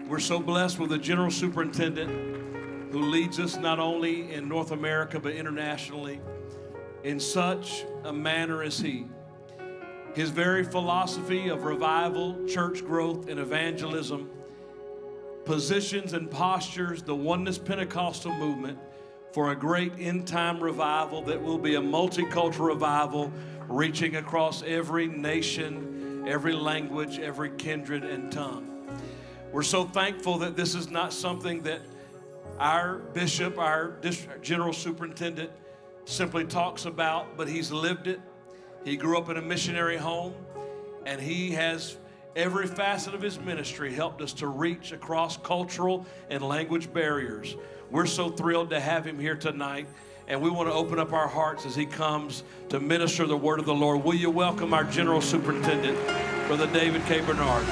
We're so blessed with a general superintendent who leads us not only in North America but internationally in such a manner as he. His very philosophy of revival, church growth, and evangelism positions and postures the Oneness Pentecostal movement for a great end-time revival that will be a multicultural revival reaching across every nation, every language, every kindred and tongue. We're so thankful that this is not something that our bishop, our general superintendent simply talks about, but he's lived it. He grew up in a missionary home, and he has every facet of his ministry helped us to reach across cultural and language barriers. We're so thrilled to have him here tonight, and we want to open up our hearts as he comes to minister the word of the Lord. Will you welcome our General Superintendent, Brother David K. Bernard.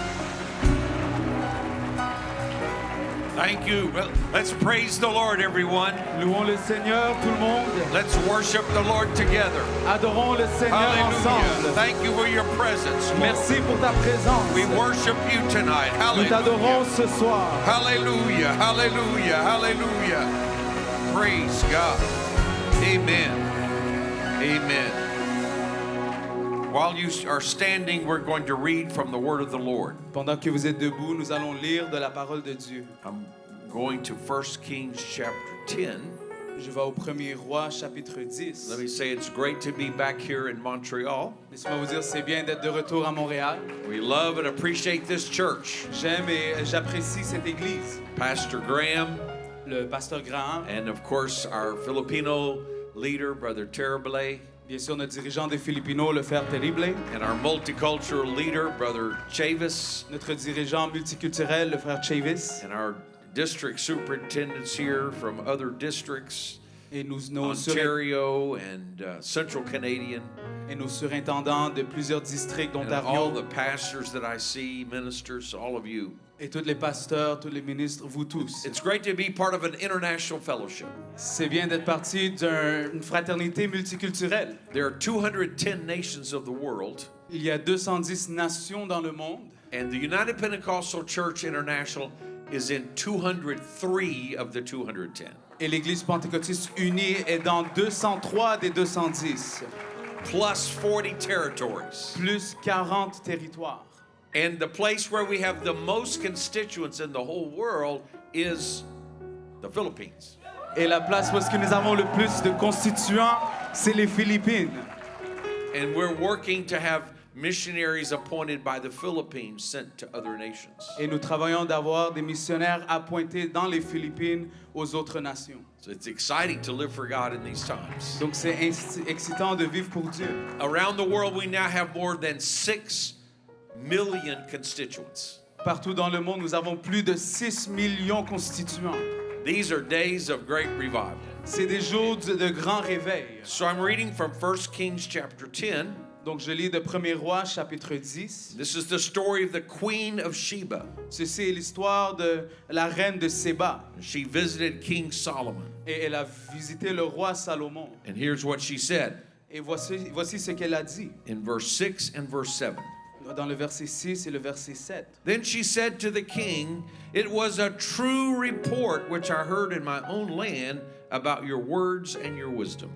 Thank you. Let's praise the Lord, everyone. Louons le Seigneur, tout le monde. Let's worship the Lord together. Adorons le Seigneur ensemble. Thank you for your presence, Lord. Merci pour ta présence. We worship you tonight. Nous t'adorons ce soir. Hallelujah, hallelujah, hallelujah. Praise God. Amen. Amen. While you are standing, we're going to read from the Word of the Lord. Pendant que vous êtes debout, nous allons lire de la parole de Dieu. I'm going to 1 Kings chapter 10. Je vais au Premier Roi, chapitre 10. Let me say it's great to be back here in Montreal. Laissez-moi vous dire, c'est bien d'être de retour à Montréal. We love and appreciate this church. J'aime et j'apprécie cette église. Pastor Graham, Le pasteur Graham, and of course our Filipino leader, Brother Terrible, bien sûr notre dirigeant des Filipinos, le frère Terrible, and our multicultural leader, Brother Chavis, notre dirigeant multiculturel, le frère Chavis, and our district superintendents here from other districts, et nos Ontario and Central Canadian, et nos surintendants de plusieurs districts and all d'Ontario, the pastors that I see, ministers, all of you. et tous les pasteurs, tous les ministres, vous tous. It's great to be part of an international fellowship. C'est bien d'être partie d'une fraternité multiculturelle. There are 210 nations of the world, Il y a 210 nations dans le monde, and the United Pentecostal Church International is in 203 of the 210. et l'Église pentecôtiste unie est dans 203 des 210, Plus 40 territories. plus 40 territoires. And the place where we have the most constituents in the whole world is the Philippines. Et la place où est-ce que nous avons le plus de constituants, c'est les Philippines. And we're working to have missionaries appointed by the Philippines sent to other nations. Et nous travaillons d'avoir des missionnaires appointés dans les Philippines aux autres nations. So it's exciting to live for God in these times. Donc c'est excitant de vivre pour Dieu. Around the world, we now have more than 6 million constituents. Partout dans le monde, nous avons plus de 6 millions constituants. These are days of great revival. C'est des jours de grand réveil. So I'm reading from 1 Kings chapter 10. Donc je lis de 1er Roi chapitre 10. This is the story of the Queen of Sheba. Ceci est l'histoire de la reine de Séba. She visited King Solomon. Et elle a visité le roi Salomon. And here's what she said Et voici ce qu'elle a dit. in verse 6 and verse 7. Dans le verset 6 et le verset 7. Then she said to the king, "It was a true report which I heard in my own land about your words and your wisdom."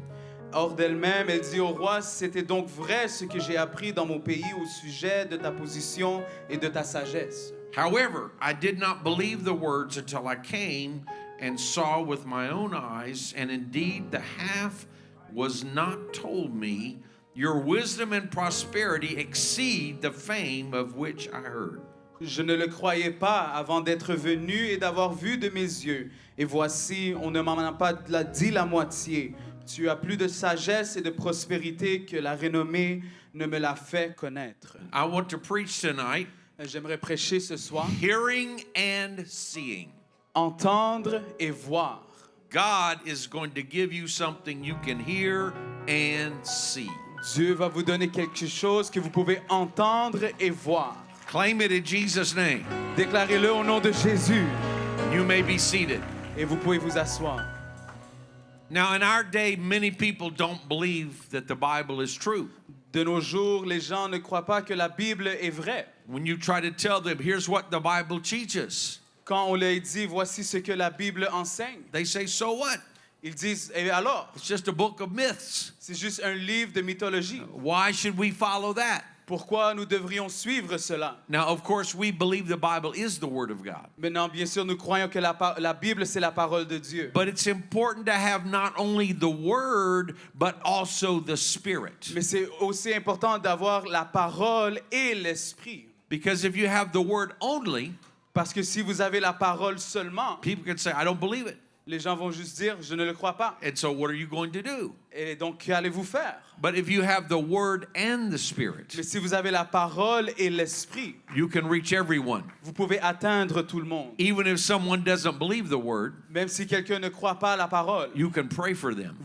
Hors d'elle-même, elle dit au roi, c'était donc vrai ce que j'ai appris dans mon pays au sujet de ta position et de ta sagesse. However, I did not believe the words until I came and saw with my own eyes, and indeed the half was not told me. Your wisdom and prosperity exceed the fame of which I heard. Je ne le croyais pas avant d'être venu et d'avoir vu de mes yeux. Et voici, on ne m'en a pas dit la moitié. Tu as plus de sagesse et de prospérité que la renommée ne me l'a fait connaître. I want to preach tonight, J'aimerais prêcher ce soir. hearing and seeing. Entendre et voir. God is going to give you something you can hear and see. Dieu va vous donner quelque chose que vous pouvez entendre et voir. Claim it in Jesus' name. Déclarez-le au nom de Jésus. You may be seated. Et vous pouvez vous asseoir. Now, in our day, many people don't believe that the Bible is true. De nos jours, les gens ne croient pas que la Bible est vraie. When you try to tell them, here's what the Bible teaches, Quand on leur dit, voici ce que la Bible enseigne, They say, so what? ils disent, et alors? It's just a book of myths. C'est juste un livre de mythologie. Why should we follow that? Pourquoi nous devrions suivre cela? Now, of course, we believe the Bible is the Word of God. Maintenant, bien sûr, nous croyons que la Bible, c'est la parole de Dieu. But it's important to have not only the Word, but also the Spirit. Mais c'est aussi important d'avoir la parole et l'esprit. Because if you have the Word only, Parce que si vous avez la parole seulement, people can say, I don't believe it. les gens vont juste dire, je ne le crois pas. And so, what are you going to do? Et donc, qu'allez-vous faire? But if you have the Word and the Spirit, Mais si vous avez la parole et l'esprit, you can reach everyone. vous pouvez atteindre tout le monde. Even if someone doesn't believe the Word, Même si quelqu'un ne croit pas à la parole, you can pray for them.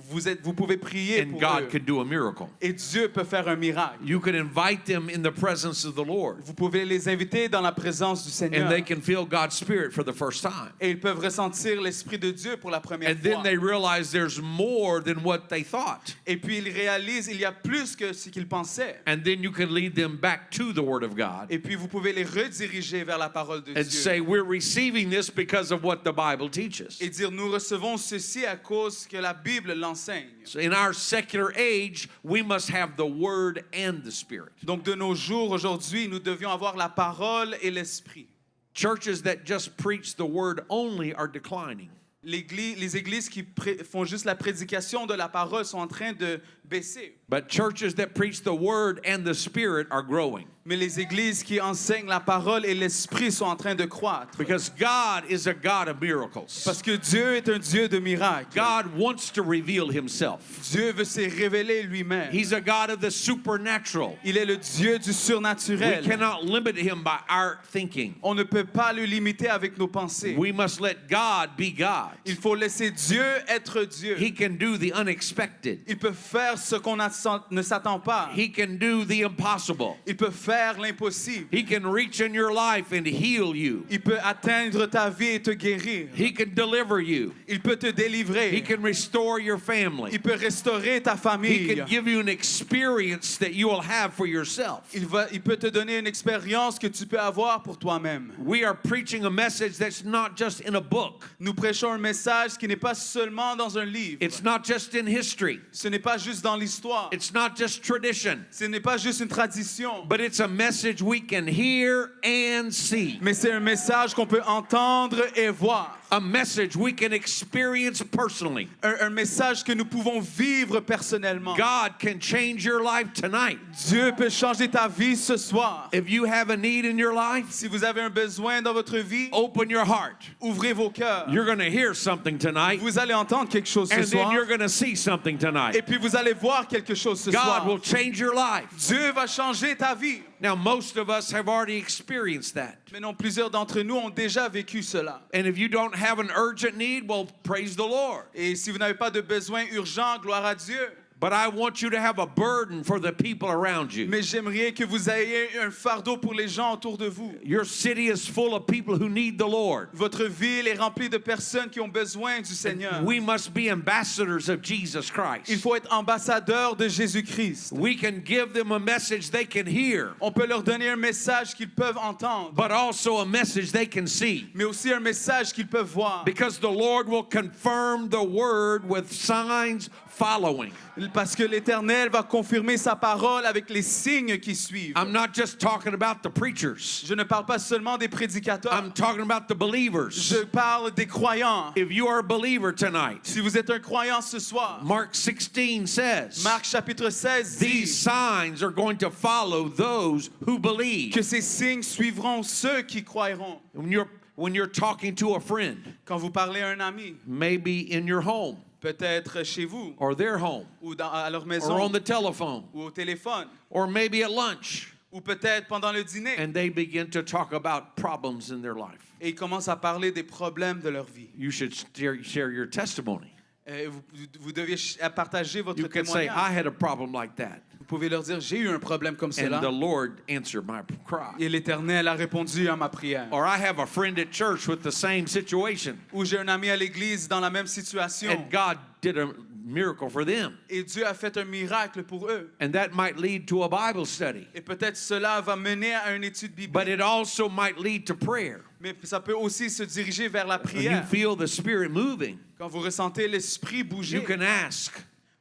vous pouvez prier And pour God eux. can do a miracle. Et Dieu peut faire un miracle. You can invite them in the presence of the Lord. Vous pouvez les inviter dans la présence du Seigneur. And they can feel God's Spirit for the first time. Et ils peuvent ressentir l'Esprit de Dieu pour la première And then fois. they realize there's more than what they thought. Et puis ils réalisent il y a plus que ce qu'ils pensaient. And then you can lead them back to the Word of God Et puis vous pouvez les rediriger vers la parole de and Dieu. say, we're receiving this because of what the Bible teaches. Et dire nous recevons ceci à cause que la Bible l'enseigne. So in our secular age, we must have the Word and the Spirit. Donc de nos jours aujourd'hui, nous devions avoir la parole et l'esprit. Churches that just preach the Word only are declining. Les églises qui font juste la prédication de la parole sont en train de baisser. But churches that preach the Word and the Spirit are growing. Mais les églises qui enseignent la parole et l'esprit sont en train de croître. Because God is a God of miracles. Parce que Dieu est un Dieu de miracles. God wants to reveal Himself. Dieu veut se révéler lui-même. He's a God of the supernatural. Il est le Dieu du We surnaturel. cannot limit Him by our thinking. On ne peut pas le limiter avec nos pensées. We must let God be God. Il faut laisser Dieu être Dieu. He can do the unexpected. Il peut faire ce qu'on ne s'attend pas. He can do the impossible. Il peut faire l'impossible. He can reach in your life and heal you. Il peut atteindre ta vie et te guérir. He can deliver you. Il peut te He délivrer. can restore your family. Il peut restaurer ta He famille. can give you an experience that you will have for yourself. Il peut te donner une expérience que tu peux avoir pour toi-même. We are preaching a message that's not just in a book. Nous prêchons un message qui n'est pas seulement dans un livre. It's not just in history. Ce n'est pas juste dans l'histoire. It's not just tradition. Ce n'est pas juste une tradition. But it's a message we can hear and see. Mais c'est un message qu'on peut entendre et voir. A message we can experience personally. Un message que nous pouvons vivre personnellement. God can change your life tonight. Dieu peut changer ta vie ce soir. If you have a need in your life, Si vous avez un besoin dans votre vie, open your heart. ouvrez vos cœurs. You're going to hear something tonight, Vous allez entendre quelque chose ce and then soir. you're going to see something tonight. Et puis vous allez voir quelque chose ce God soir. will change your life. Dieu va changer ta vie. Now, most of us have already experienced that. Maintenant, plusieurs d'entre nous ont déjà vécu cela. And if you don't have an urgent need, well, praise the Lord. Et si vous n'avez pas de besoin urgent, gloire à Dieu. But I want you to have a burden for the people around you. Mais j'aimerais que vous ayez un fardeau pour les gens autour de vous. Your city is full of people who need the Lord. Votre ville est remplie de personnes qui ont besoin du Seigneur. We must be ambassadors of Jesus Il Christ. faut être ambassadeur de Jésus-Christ. We can give them a message they can hear, On peut leur donner un message qu'ils peuvent entendre, but also a message they can see. mais aussi un message qu'ils peuvent voir. Because the Lord will confirm the word with signs following. Parce que l'Éternel va confirmer sa parole avec les signes qui suivent. I'm not just talking about the preachers. Je ne parle pas seulement des prédicateurs. I'm talking about the believers. Je parle des croyants. If you are a believer tonight, Si vous êtes un croyant ce soir, Mark 16 says, Marc chapitre 16 these dit signs are going to follow those who believe. que ces signes suivront ceux qui croiront. When you're talking to a friend, Quand vous parlez à un ami, maybe in your home peut-être chez vous, or their home ou à leur or maison, on the telephone ou au téléphone, or maybe at lunch, ou peut-être pendant le dîner, and they begin to talk about problems in their life. et ils commencent à parler des problèmes de leur vie. You should share your testimony. Vous deviez partager votre You can say, I témoignage. had a problem like that, Vous pouvez leur dire, j'ai eu un problème comme and the cela, Lord answered my cry. et l'Éternel a répondu à ma prière. Or I have a friend at church with the same situation, Ou j'ai un ami à l'église dans la même situation, and God did miracle for them. Et Dieu a fait un miracle pour eux. And that might lead to a Bible study. Et peut-être cela va mener à une étude biblique. But it also might lead to prayer. Mais ça peut aussi se diriger vers la When you prière. feel the Spirit moving, Quand vous ressentez l'esprit you bouger, can ask,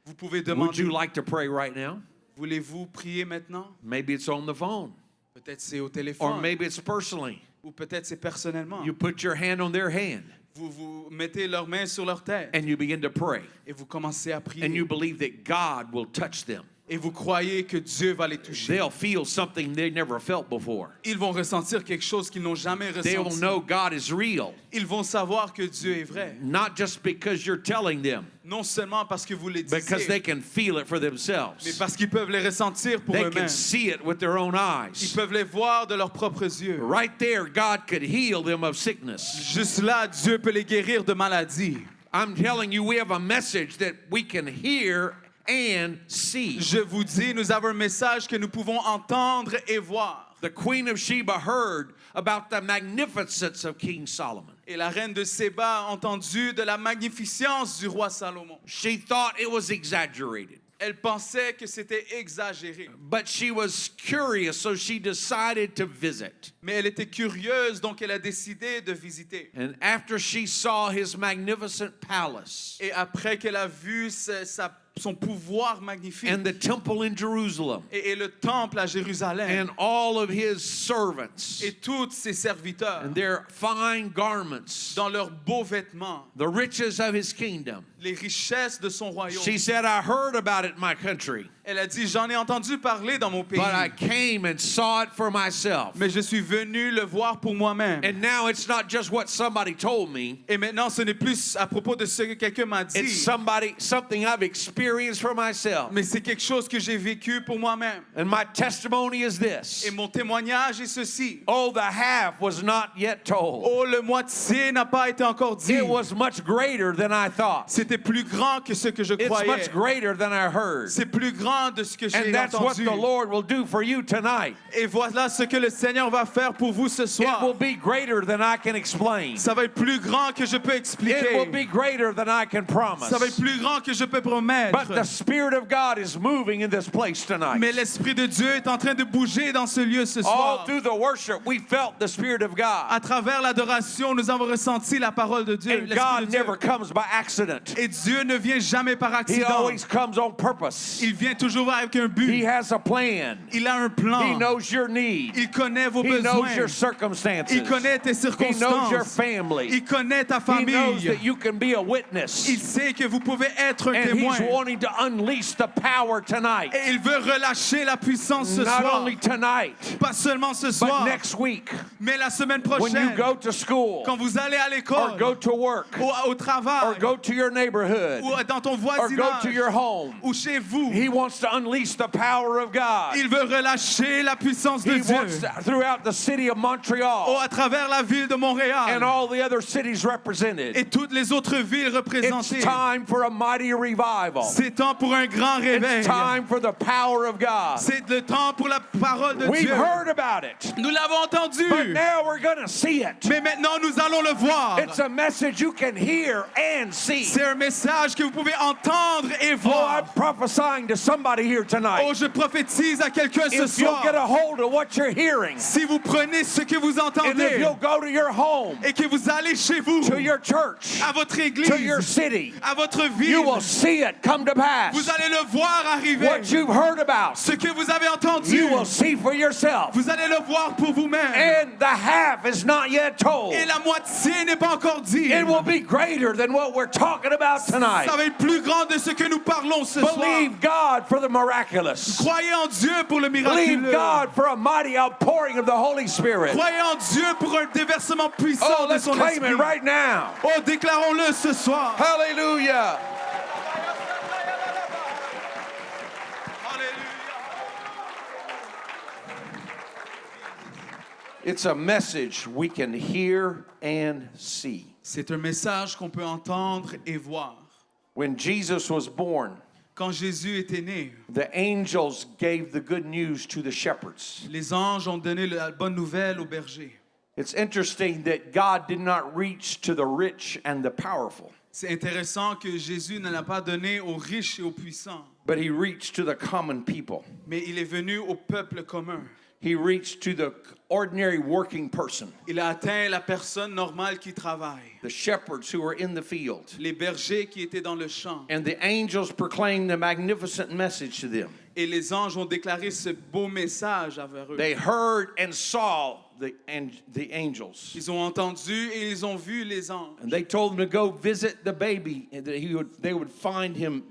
vous pouvez would demander, you like to pray right now? voulez-vous prier maintenant? Maybe it's on the phone. Peut-être c'est au Or téléphone. maybe it's personally. Ou peut-être c'est personnellement. You put your hand on their hand Vous mettez leurs mains sur leur tête. and you begin to pray. Et vous commencez à prier. And you believe that God will touch them. Et vous croyez que Dieu va les toucher. They'll feel something they never felt before. Ils vont ressentir quelque chose qu'ils n'ont jamais They will ressenti. know God is real. Ils vont savoir que Dieu est vrai. Not just because you're telling them, Non seulement parce que vous les because they dites, can feel it for mais themselves. parce qu'ils peuvent les ressentir pour They eux-mêmes. can see it with their own Ils eyes. peuvent les voir de leurs propres yeux. Right there, God could heal them of sickness. Juste là, Dieu peut les guérir de maladies. I'm telling you, we have a message that we can hear and see. Je vous dis, nous avons un message que nous pouvons entendre et voir. The Queen of Sheba heard about the magnificence of King Solomon. Et la reine de Séba a entendu de la magnificence du roi Salomon. She thought it was exaggerated, Elle pensait que c'était exagéré. but she was curious, so she decided to visit. Mais elle était curieuse, donc elle a décidé de visiter. And after she saw his magnificent palace Et après qu'elle a vu son pouvoir magnifique and the temple in Jerusalem et le temple à Jérusalem and all of his servants et tous ses serviteurs and their fine garments, dans leurs beaux vêtements, the riches of his kingdom, les richesses de son royaume, she said, I heard about it in my country, elle a dit, j'en ai entendu parler dans mon pays, but I came and saw it for myself. mais je suis venu le voir pour moi-même. And now it's not just what somebody told me, Et maintenant, ce n'est plus à propos de ce que quelqu'un m'a dit, it's something I've experienced for myself. mais c'est quelque chose que j'ai vécu pour moi-même. And my testimony is this. Et mon témoignage est ceci. Oh, the half was not yet told. Oh, le moitié n'a pas été encore dit. It was much greater than I thought. C'était plus grand que ce que je It's croyais. much greater than I heard. C'est plus grand de ce que j'ai And that's what entendu. the Lord will do for you tonight. Et voilà ce que le Seigneur va faire pour vous ce It soir. will be greater than I can explain. Ça va être plus grand que je peux expliquer. It will be greater than I can promise. Ça va être plus grand que je peux promettre. But the Spirit of God is moving in this place tonight. Mais l'Esprit de Dieu est en train de bouger dans ce lieu ce All soir. through the worship, we felt the Spirit of God. À travers l'adoration, nous avons ressenti la parole de Dieu. And l'Esprit de God Dieu. never comes by accident. Et Dieu ne vient jamais par He accident. always comes on purpose. Il vient toujours avec un He but. has a plan. Il a un plan. He knows your need. Il connaît vos He knows your besoins. circumstances. Il connaît tes He knows your circonstances. family. Il connaît ta He knows famille. that you can be a witness. Il sait que vous pouvez être un And témoin. He's wanting to unleash the power tonight. Et il veut relâcher la puissance ce Not soir. only tonight, Pas seulement ce but soir, next week. mais la semaine When you prochaine. go to school, Quand vous allez à or l'école, go to work, au travail, or go to your neighborhood, ou dans ton or go to your voisinage, home. ou chez vous, He wants to unleash the power of God. il veut relâcher la puissance de He Dieu. wants to, throughout the city of Oh, Montreal à travers la ville de Montréal and all the other cities represented. et toutes les autres villes It's représentées. time for a mighty revival. C'est temps pour un grand réveil. It's time for the power of God. C'est le temps pour la parole de We've Dieu. heard about it, Nous l'avons entendu. but now we're going to see it. Mais maintenant, nous allons le voir. It's a message you can hear and see. C'est un message que vous pouvez entendre et Oh, voir. I'm prophesying to somebody here Oh, tonight. je prophétise à quelqu'un ce If you'll soir. get a hold of what you're hearing, Si vous prenez ce que vous and if entendez you'll go to your home, et que vous allez chez vous, to your church, à votre église, to your city, à votre you ville, will see it come to pass. vous allez le voir arriver. What you've heard about, Ce que vous avez entendu, you will see for yourself. vous allez le voir pour vous-même. And the half is not yet told. Et la moitié n'est pas encore dit. It will be greater than what we're talking about tonight. Ça va être plus grand de ce que nous parlons ce soir. Believe God for the miraculous. Croyez en Dieu pour le Believe miraculeux. God for a mighty outpouring of the Holy Spirit. Croyez en Dieu pour un déversement puissant Oh, de let's son claim esprit. it right now. Oh, déclarons-le ce soir. Hallelujah. It's a message we can hear and see. C'est un message qu'on peut entendre et voir. When Jesus was born, Quand Jésus était né, the angels gave the good news to the shepherds. les anges ont donné la bonne nouvelle aux bergers. It's interesting that God did not reach to the rich and the powerful, C'est intéressant que Jésus ne l'a pas donné aux riches et aux puissants, but he reached to the common people. mais il est venu au peuple commun. He reached to the ordinary working person, Il a atteint la personne normale qui travaille, the shepherds who were in the field. les bergers qui étaient dans le champ. And the angels proclaimed a magnificent message to them. Et les anges ont déclaré ce beau message envers eux. They heard and saw the angels. Ils ont entendu et ils ont vu les anges. And they told them to go visit the baby, and that they would find him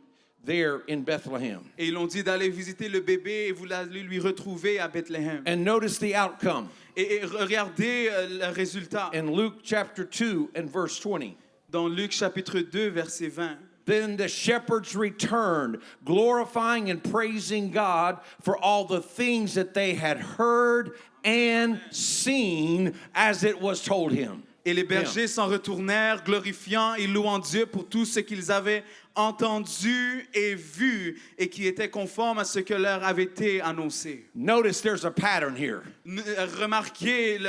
there in Bethlehem. Et ils ont dit d'aller visiter le bébé et vous l'allez lui retrouver à Bethléem. And notice the outcome Et regardez le résultat in Luke chapter 2 and verse 20. dans Luc chapitre 2 verset 20. Then the shepherds returned, glorifying and praising God for all the things that they had heard and seen as it was told him. Et les bergers s'en retournèrent, glorifiant et louant Dieu pour tout ce qu'ils avaient entendu et vu et qui était conforme à ce que leur avait été annoncé. Notice there's a pattern here. Remarquez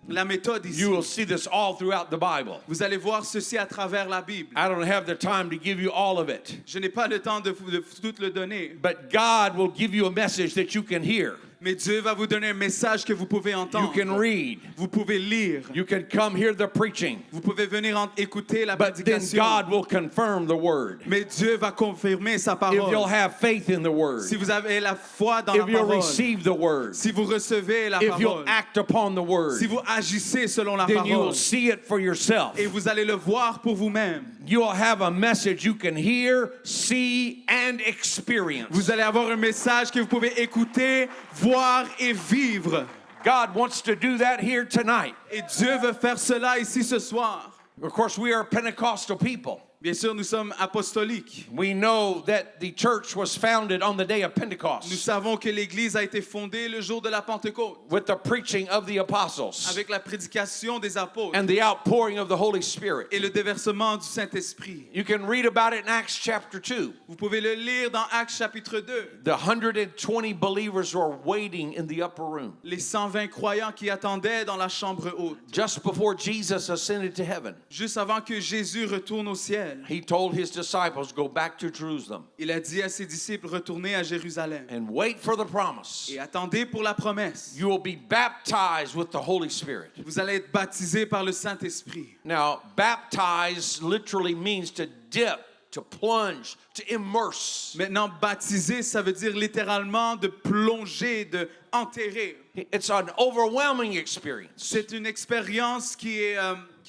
la méthode ici. You will see this all throughout the Bible. Vous allez voir ceci à travers la Bible. I don't have the time to give you all of it, Je n'ai pas le temps de tout le donner, but God will give you a message that you can hear, mais Dieu va vous donner un message que vous pouvez you entendre. can read, Vous pouvez lire. you can come hear the preaching, Vous pouvez venir écouter la but then prédication. God will confirm the word. Mais Dieu va confirmer sa If you'll parole. have faith in the word, Si vous avez la foi dans la if you'll parole, receive the word, si vous recevez la if you'll parole, act upon the word, si vous agissez selon la then you will parole, see it for yourself. et vous allez le voir pour vous-même. You will have a message you can hear, see, and experience. Vous allez avoir un message que vous pouvez écouter, voir et vivre. God wants to do that here tonight. Et Dieu veut faire cela ici ce soir. Of course, we are Pentecostal people. Bien sûr, nous sommes apostoliques. We know that the church was founded on the day of Nous Pentecost savons que l'Église a été fondée le jour de la Pentecôte, with the preaching of the apostles avec la prédication des apôtres and the outpouring of the Holy Spirit. et le déversement du Saint-Esprit. You can read about it in Acts chapter 2. Vous pouvez le lire dans Actes chapitre 2. The 120 believers were waiting in the upper room Les 120 croyants qui attendaient dans la chambre haute, just before Jesus ascended to heaven. juste avant que Jésus retourne au ciel. He told his disciples, go back to Jerusalem Il a dit à ses disciples, retournez à Jérusalem and wait for the promise. et attendez pour la promesse. You will be baptized with the Holy Spirit. Vous allez être baptisés par le Saint-Esprit. Now, baptize literally means to dip, to plunge, to immerse. Maintenant, baptiser, ça veut dire littéralement de plonger, de enterrer. It's an overwhelming experience. C'est une expérience qui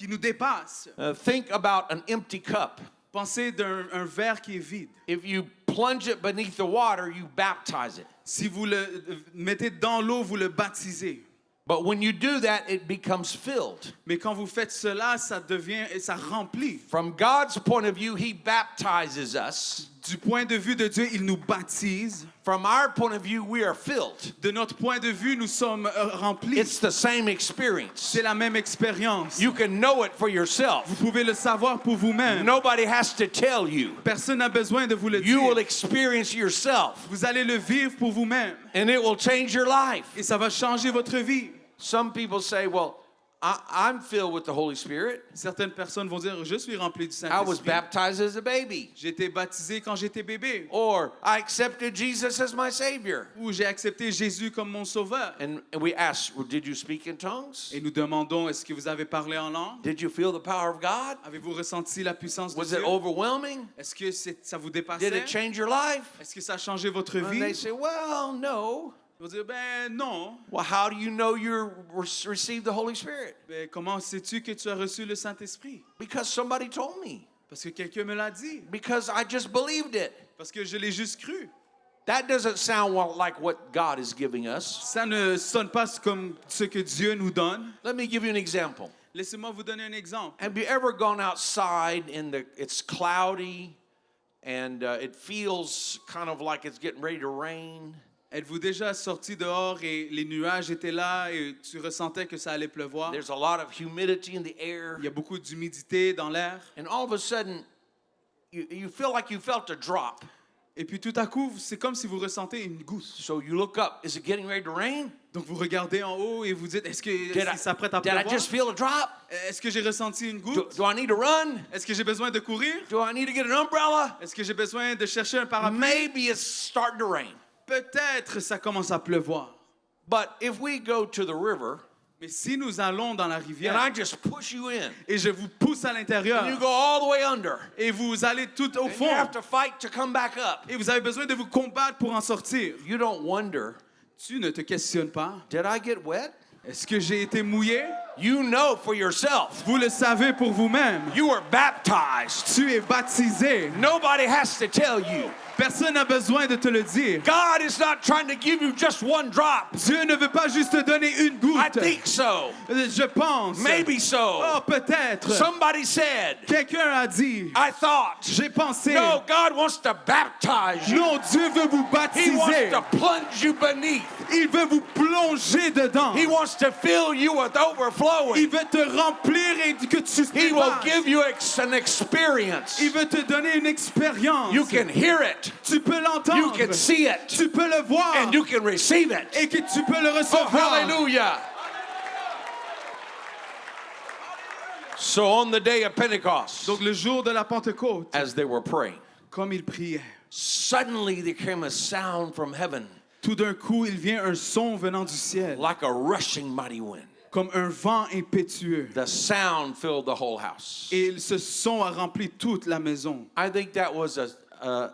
nous dépasse. Think about an empty cup. Pensez d'un verre qui est vide. If you plunge it beneath the water, you baptize it. Si vous le mettez dans l'eau, vous le baptisez. But when you do that, it becomes filled. Mais quand vous faites cela, ça remplit. From God's point of view, He baptizes us. Du point de vue de Dieu, il nous baptise. From our point of view, we are filled. De notre point de vue, nous sommes remplis. It's the same experience. C'est la même expérience. You can know it for yourself. Vous pouvez le savoir pour vous-même. Nobody has to tell you. Personne n'a besoin de vous le You will dire. experience yourself, Vous allez le vivre pour vous-même. and it will change your life. Et ça va changer votre vie. Some people say, well, I'm filled with the Holy Spirit. Certaines personnes vont dire, je suis rempli du I was Saint-Esprit. baptized as a baby. J'ai été baptisé quand j'étais bébé. Or I accepted Jesus as my Savior. Ou j'ai accepté Jésus comme mon sauveur. And we ask, well, did you speak in tongues? Et nous demandons, est-ce que vous avez parlé en langue? Did you feel the power of God? Avez-vous ressenti la puissance de Was it Dieu? overwhelming? Est-ce que ça vous Did dépassait? it change your life? Est-ce que ça a changé votre And they vie? say, well, no. Ils vont dire, ben non. Well, how do you know you received the Holy Spirit? Ben, comment sais-tu que tu as reçu le Saint-Esprit? Because somebody told me. Parce que quelqu'un me l'a dit. Because I just believed it. Parce que je l'ai juste cru. That doesn't sound like what God is giving us. Ça ne sonne pas comme ce que Dieu nous donne. Let me give you an example. Laissez-moi vous donner un exemple. Have you ever gone outside and it's cloudy and it feels kind of like it's getting ready to rain? Êtes-vous déjà sorti dehors et les nuages étaient là et tu ressentais que ça allait pleuvoir? There's a lot of humidity in the air. Il y a beaucoup d'humidité dans l'air. And all of a sudden, you feel like you felt a drop. Et puis tout à coup, c'est comme si vous ressentez une goutte. So you look up. Is it getting ready to rain? Donc vous regardez en haut et vous dites, est-ce que Did I, ça s'apprête à did I pleuvoir? just feel a drop? Est-ce que j'ai ressenti une Do, goutte? do I need to run? Est-ce que j'ai besoin de courir? Do I need to get an umbrella? Est-ce que j'ai besoin de chercher un parapluie? Maybe it's starting to rain. Peut-être ça commence à pleuvoir. But if we go to the river Mais si nous allons dans la and I rivière just push you in, et je vous pousse à l'intérieur and you go all the way under, et vous allez tout au and you fond have to fight to come back up, et vous avez besoin de vous combattre pour en sortir, you don't wonder, tu ne te questionnes pas. did I get wet? Est-ce que j'ai été mouillé? You know for yourself. Vous le savez pour vous-même. You were baptized. Tu es baptisé. Nobody has to tell you. Personne n'a besoin de te le dire. God is not trying to give you just one drop. Dieu ne veut pas juste te donner une I goutte. think so. Je pense. Maybe so. Oh, peut-être. Somebody said, Quelqu'un a dit. I thought. J'ai pensé. No, God wants to baptize you. Non, Dieu veut vous He wants baptiser. to plunge you beneath. Il veut vous plonger dedans. He wants to fill you with Il overflowing. veut te remplir et que tu He will dépasses. give you an experience. Il veut te donner une expérience. You can hear it. Tu peux l'entendre. You can see it. Tu peux le voir. And you can receive it. Et que tu peux le Oh, recevoir. hallelujah. So on the day of Pentecost, Donc le jour de la Pentecôte, as they were praying, comme ils priaient, suddenly there came a sound from heaven tout d'un coup, il vient un son venant du ciel, like a rushing mighty wind. comme un vent impétueux. The sound filled the whole house. Et ce son a rempli toute la maison. I think that was a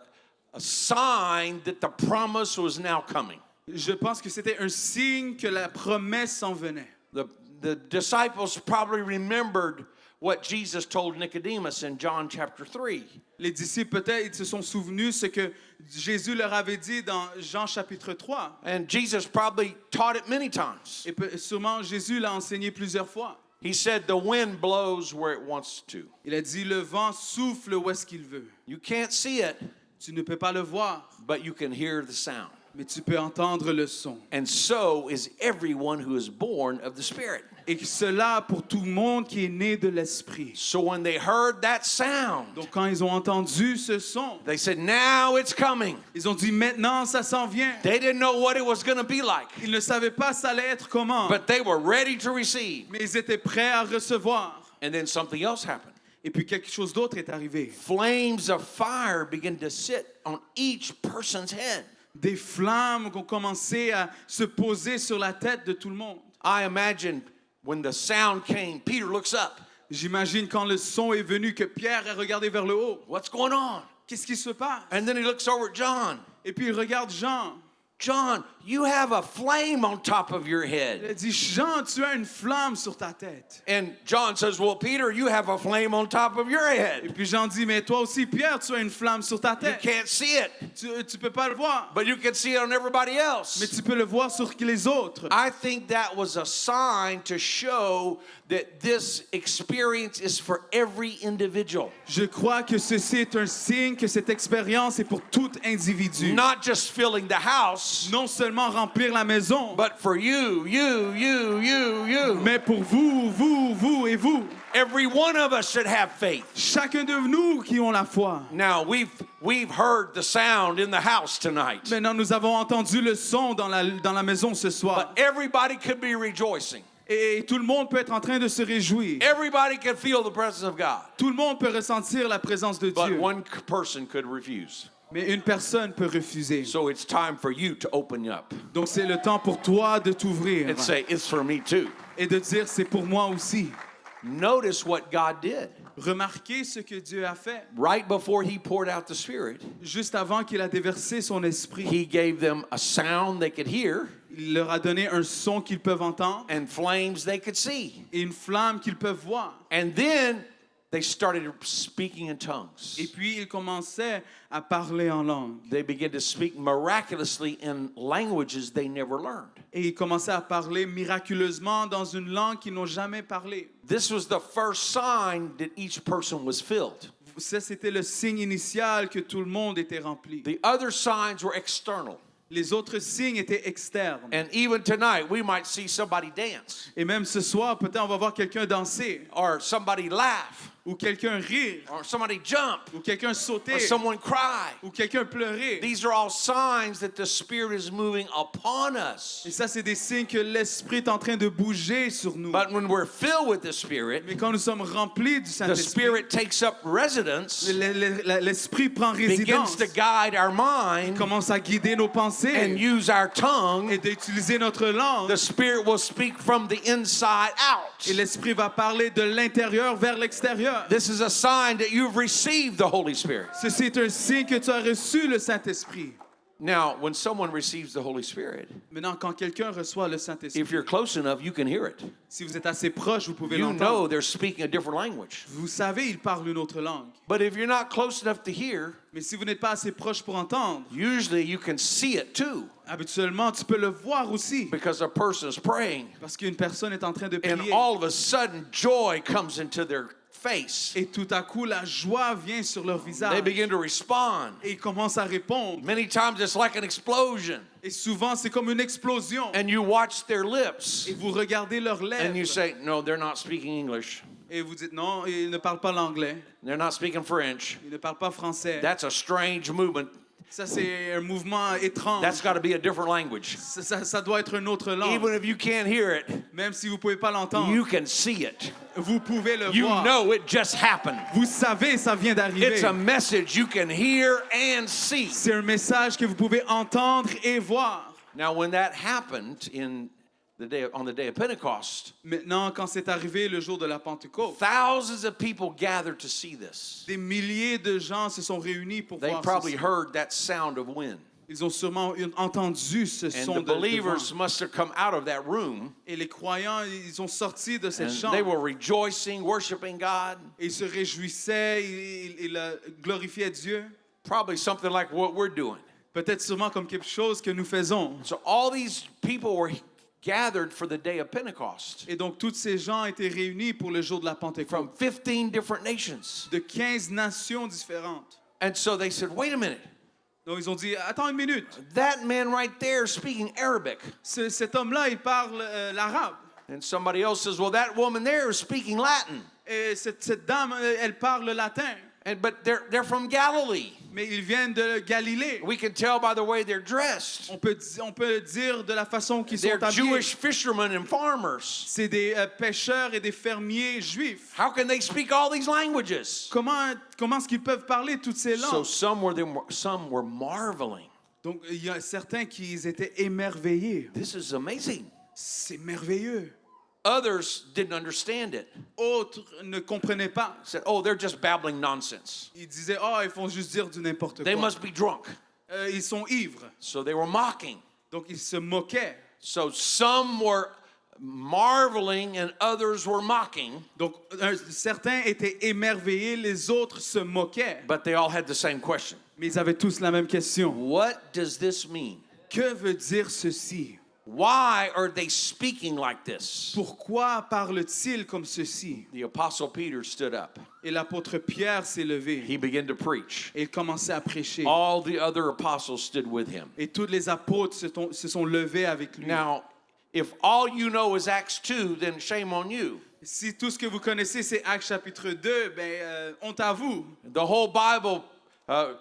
sign that the promise was now coming. Je pense que c'était un signe que la promesse s'en venait. The disciples probably remembered what Jesus told Nicodemus in John chapter 3. Les disciples, peut-être, ils se sont souvenus ce que Jésus leur avait dit dans Jean chapitre 3. And Jesus probably taught it many times. Et sûrement, Jésus l'a enseigné plusieurs fois. He said, the wind blows where it wants to. Il a dit, le vent souffle où est-ce qu'il veut. You can't see it, Tu ne peux pas le voir, but you can hear the sound. mais tu peux entendre le son. And so is everyone who is born of the Spirit. Et cela pour tout le monde qui est né de l'Esprit. So when they heard that sound, Donc quand ils ont entendu ce son, they said, now it's coming. ils ont dit, maintenant ça s'en vient. They didn't know what it was going to be like, Ils ne savaient pas ça allait être comment, but they were ready to receive. mais ils étaient prêts à recevoir. And then something else happened. Et puis quelque chose d'autre est arrivé. Flames of fire began to sit on each person's head. Des flammes ont commencé à se poser sur la tête de tout le monde. I imagine when the sound came, Peter looks up. J'imagine quand le son est venu que Pierre a regardé vers le haut. What's going on? Qu'est-ce qui se passe? And then he looks over at John. Et puis il regarde Jean. John, you have a flame on top of your Il head. a dit, Jean, tu as une flamme sur ta tête. And John says, well, Peter, you have a flame on top of your Et head. puis Jean dit, mais toi aussi, Pierre, tu as une flamme sur ta You tête. can't see it, Tu peux pas le voir, but you can see it on everybody mais else. tu peux le voir sur les autres. I think that was a sign to show that this experience is for every individual, Je crois que ceci est un signe que cette expérience est pour tout individu. not just filling the house, Non seulement remplir la maison, but for you, you. mais pour vous, vous et vous. Every one of us should have faith. Chacun de nous qui ont la foi. Now, we've heard the sound in the house tonight, Maintenant, nous avons entendu le son dans la maison ce soir. but everybody could be rejoicing. Et tout le monde peut être en train de se réjouir. Everybody can feel the presence of God, Tout le monde peut ressentir la présence de but Dieu. one person could refuse. Mais une personne peut refuser. So it's time for you to open up Donc c'est le temps pour toi de t'ouvrir and say, it's for me too. et de dire c'est pour moi aussi. Notice what God did. Remarquez ce que Dieu a fait. Right before he poured out the Spirit, Juste avant qu'il a déversé son esprit, he gave them a sound they could hear il leur a donné un son qu'ils peuvent entendre and flames they could see. et une flamme qu'ils peuvent voir. And then they started speaking in tongues. Et puis ils commençaient à parler en langue. They began to speak miraculously in languages they never learned. Et ils commençaient à parler miraculeusement dans une langue qu'ils n'ont jamais parlé. This was the first sign that each person was filled. Ça, c'était le signe initial que tout le monde était rempli. The other signs were external. Les autres signes étaient externes. And even tonight, we might see somebody dance Et même ce soir, peut-être on va voir quelqu'un danser or somebody laugh. ou quelqu'un rire, or somebody jump, ou quelqu'un or sauter, someone cry. ou quelqu'un pleurer. These are all signs that the Spirit is moving upon us. Et ça, c'est des signes que l'Esprit est en train de bouger sur nous. But when we're filled with the Spirit, Mais quand nous sommes remplis du the Saint-Esprit, Spirit takes up residence, l'Esprit prend begins résidence, to guide our mind commence à guider nos and pensées use our et tongue. d'utiliser notre langue. The Spirit will speak from the inside out. Et l'Esprit va parler de l'intérieur vers l'extérieur. This is a sign that you've received the Holy Spirit. Ceci est un signe que tu as reçu le Saint-Esprit. Now, when someone receives the Holy Spirit, Maintenant, quand quelqu'un reçoit le Saint-Esprit, if you're close enough, you can hear it. si vous êtes assez proche, vous pouvez You know l'entendre. they're speaking a different language. Vous savez, il parle une autre langue. But if you're not close enough to hear, Mais si vous n'êtes pas assez proche pour entendre, usually you can see it too, habituellement, tu peux le voir aussi. because a person is praying, Parce qu'une personne est en train de and prier. all of a sudden joy comes into their face. Et tout à coup, la joie vient sur leur They visage. begin to respond. Et ils commencent à répondre. Many times it's like an explosion, Et souvent, c'est comme une explosion. and you watch their lips, Et vous regardez leurs and you lèvres. say, no, they're not speaking English. Et vous dites non, ils ne parlent pas l'anglais. They're not speaking French. Ils ne parlent pas français. That's a strange movement. Ça, c'est un mouvement étrange. That's got to be a different language. Ça doit être une autre langue. Even if you can't hear it, Même si vous ne pouvez pas l'entendre, you can see it. vous pouvez le You voir. know it just happened. Vous savez, ça vient d'arriver. It's a message you can hear and see. C'est un message que vous pouvez entendre et voir. Now, when that happened on the day of Pentecost, Maintenant, quand c'est arrivé le jour de la Pentecôte, thousands of people gathered to see this. des milliers de gens se sont réunis pour They voir probably ceci. heard that sound of wind. Ils ont sûrement entendu ce And son the de vent. believers must have come out of that room, Et les croyants, ils ont sorti de cette and chambre. they were rejoicing, worshiping God. Et ils se réjouissaient, ils glorifiaient Dieu. Probably something like what we're doing. Peut-être sûrement comme quelque chose que nous faisons. So all these people were gathered for the day of Pentecost Et donc, tous ces gens étaient réunis pour le jour de la from Pentecôte 15 different nations. de 15 nations différentes. And so they said, wait a minute, Donc, ils ont dit, attends une minute. that man right there is speaking Arabic. Cet homme-là, il parle l'arabe. And somebody else says, well, that woman there is speaking Latin. Et cette dame, elle parle le latin. But they're from Galilee. Mais ils viennent de Galilée. We can tell by the way they're dressed. On peut dire de la façon qu'ils sont They're habillés. Jewish fishermen and farmers. C'est des pêcheurs et des fermiers juifs. How can they speak all these languages? Comment est-ce qu'ils peuvent parler toutes ces So langues? some were marveling. Donc, il y a certains qui étaient émerveillés. This is amazing. C'est merveilleux. Others didn't understand it. Autres ne comprenaient pas. Said, oh, they're just babbling nonsense. Ils disaient, oh, ils font juste dire du n'importe They quoi. must be drunk. Ils sont ivres. So they were mocking. Donc, ils se moquaient. So some were marveling and others were mocking, Donc, certains étaient émerveillés, les autres se moquaient. but they all had the same question. Mais ils avaient tous la même question. What does this mean? Que veut dire ceci? Why are they speaking like this? Pourquoi parle-t-il comme ceci? The apostle Peter stood up. Et l'apôtre Pierre s'est levé He began to preach. et il commençait à prêcher. All the other apostles stood with him. Et tous les apôtres se sont levés avec lui. Now, if all you know is Acts 2, then shame on you. Si tout ce que vous connaissez, c'est Actes chapitre 2, honte à vous. The whole Bible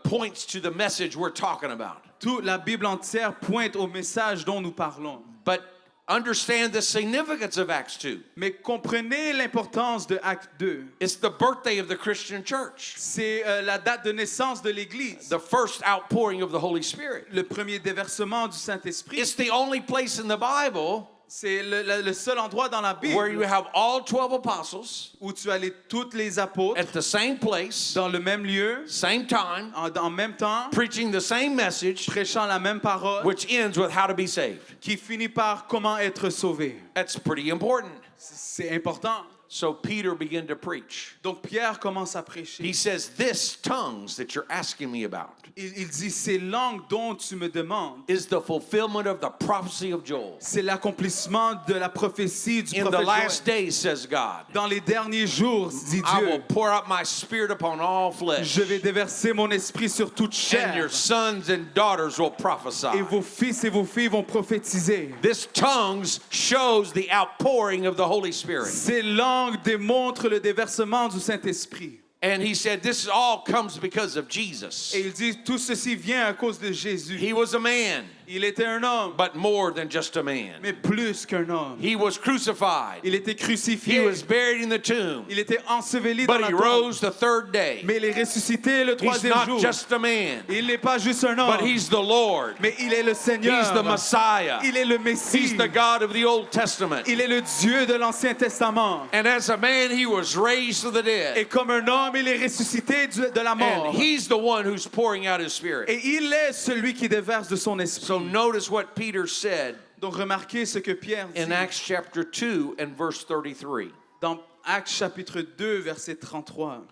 points to the message we're talking about. Toute la Bible entière pointe au message dont nous parlons. But understand the significance of Acts 2. Mais comprenez l'importance de Acte 2. It's the birthday of the Christian church, C'est la date de naissance de l'Église. the first outpouring of the Holy Spirit. Le premier déversement du Saint-Esprit. It's the only place in the Bible C'est le seul endroit dans la where you Bible have all 12 apostles où tu as toutes les apôtres at the same place, dans le même lieu, same time, en même temps, preaching the same message, prêchant la même parole, which ends with how to be saved. qui finit par comment être sauvé. That's pretty important. C'est important. So Peter began to preach. Donc Pierre commence à He prêcher. says, this tongues that you're asking me about Il dit, ces langues dont tu me demandes, is the fulfillment of the prophecy of Joel. c'est l'accomplissement de la prophétie du In the prophète last Joël. days, says God, Dans les derniers jours, dit I will Dieu, pour out my spirit upon all flesh, je vais déverser mon esprit sur toute and your chair. sons and daughters will prophesy. Et vos fils et vos filles vont prophétiser. This tongues shows the outpouring of the Holy Spirit. Ces langues langues démontrent le déversement du Saint-Esprit. And he said, this all comes because of Jesus. Et il dit, tout ceci vient à cause de Jésus. He was a man, Il était un homme, but more than just a man. mais plus qu'un homme. He was crucified. Il était He crucifié. was buried in the tomb. Il était enseveli dans But la he tombe. rose the third day. Mais il est ressuscité le He's troisième not jour. just a man, Il n'est pas juste un homme, but he's the Lord. mais il est le Seigneur. He's the Messiah. Il est le Messie. He's the God of the Old Testament. Il est le Dieu de l'Ancien Testament. And as a man, he was raised to the Et dead. comme un homme, il est ressuscité de la mort. And he's the one who's pouring out his spirit. Et il est celui qui déverse de son esprit. So notice what Peter said Donc remarquez ce que Pierre dit in Acts chapter 2 and verse 33. dans Actes chapitre 2, verset 33.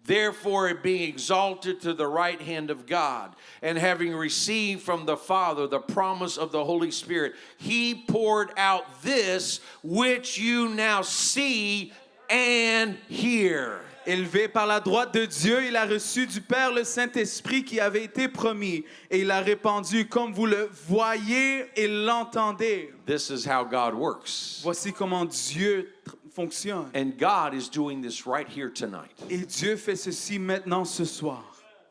Therefore, being exalted to the right hand of God, and having received from the Father the promise of the Holy Spirit, he poured out this which you now see and hear. Élevé par la droite de Dieu, il a reçu du Père le Saint-Esprit qui avait été promis, et il l'a répandu comme vous le voyez et l'entendez. This is how God works. Voici comment Dieu fonctionne. And God is doing this right here tonight. Et Dieu fait ceci maintenant ce soir.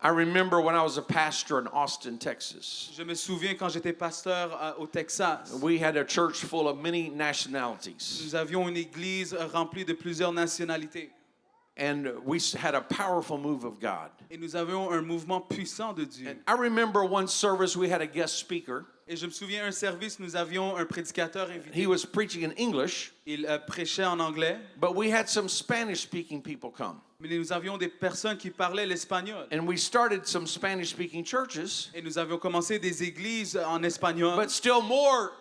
I remember when I was a pastor in Austin, Texas. Je me souviens quand j'étais pasteur au Texas. We had a church full of many nationalities. Nous avions une église remplie de plusieurs nationalités. And we had a powerful move of God. Et nous avions un mouvement puissant de Dieu. And I remember one service we had a guest speaker. Et je me souviens un service, nous avions un prédicateur invité. He was preaching in English, Il prêchait en anglais, but we had some Spanish-speaking people come. mais nous avions des personnes qui parlaient l'espagnol. And we started some Spanish-speaking churches, Et nous avions commencé des églises en espagnol. but still more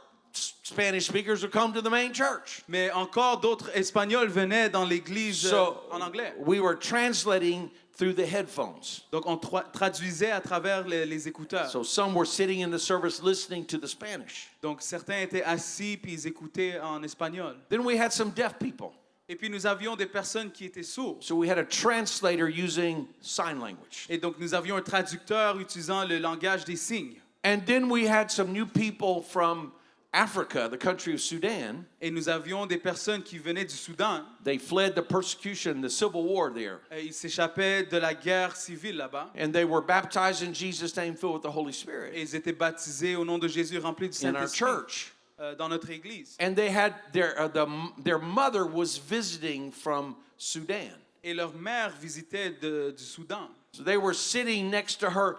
Spanish speakers would come to the main church. Mais encore d'autres Espagnols venaient dans l'église So en anglais. we were translating through the headphones. Donc on traduisait à travers les écouteurs. So some were sitting in the service listening to the Spanish. Donc certains étaient assis puis ils écoutaient en espagnol. Then we had some deaf people. Et puis nous avions des personnes qui étaient sourdes. So we had a translator using sign language. Et donc nous avions un traducteur utilisant le langage des signes. And then we had some new people from Africa, the country of Sudan. Et nous avions des personnes qui venaient du Soudan. They fled the persecution, the civil war there. Ils s'échappaient de la guerre civile là-bas. And they were baptized in Jesus' name, filled with the Holy Et Spirit ils étaient baptisés au nom de Jésus, remplis du in our Saint-Esprit church. Dans notre église. And they had their mother was visiting from Sudan. Et leur mère visitait du Soudan. So they were sitting next to her,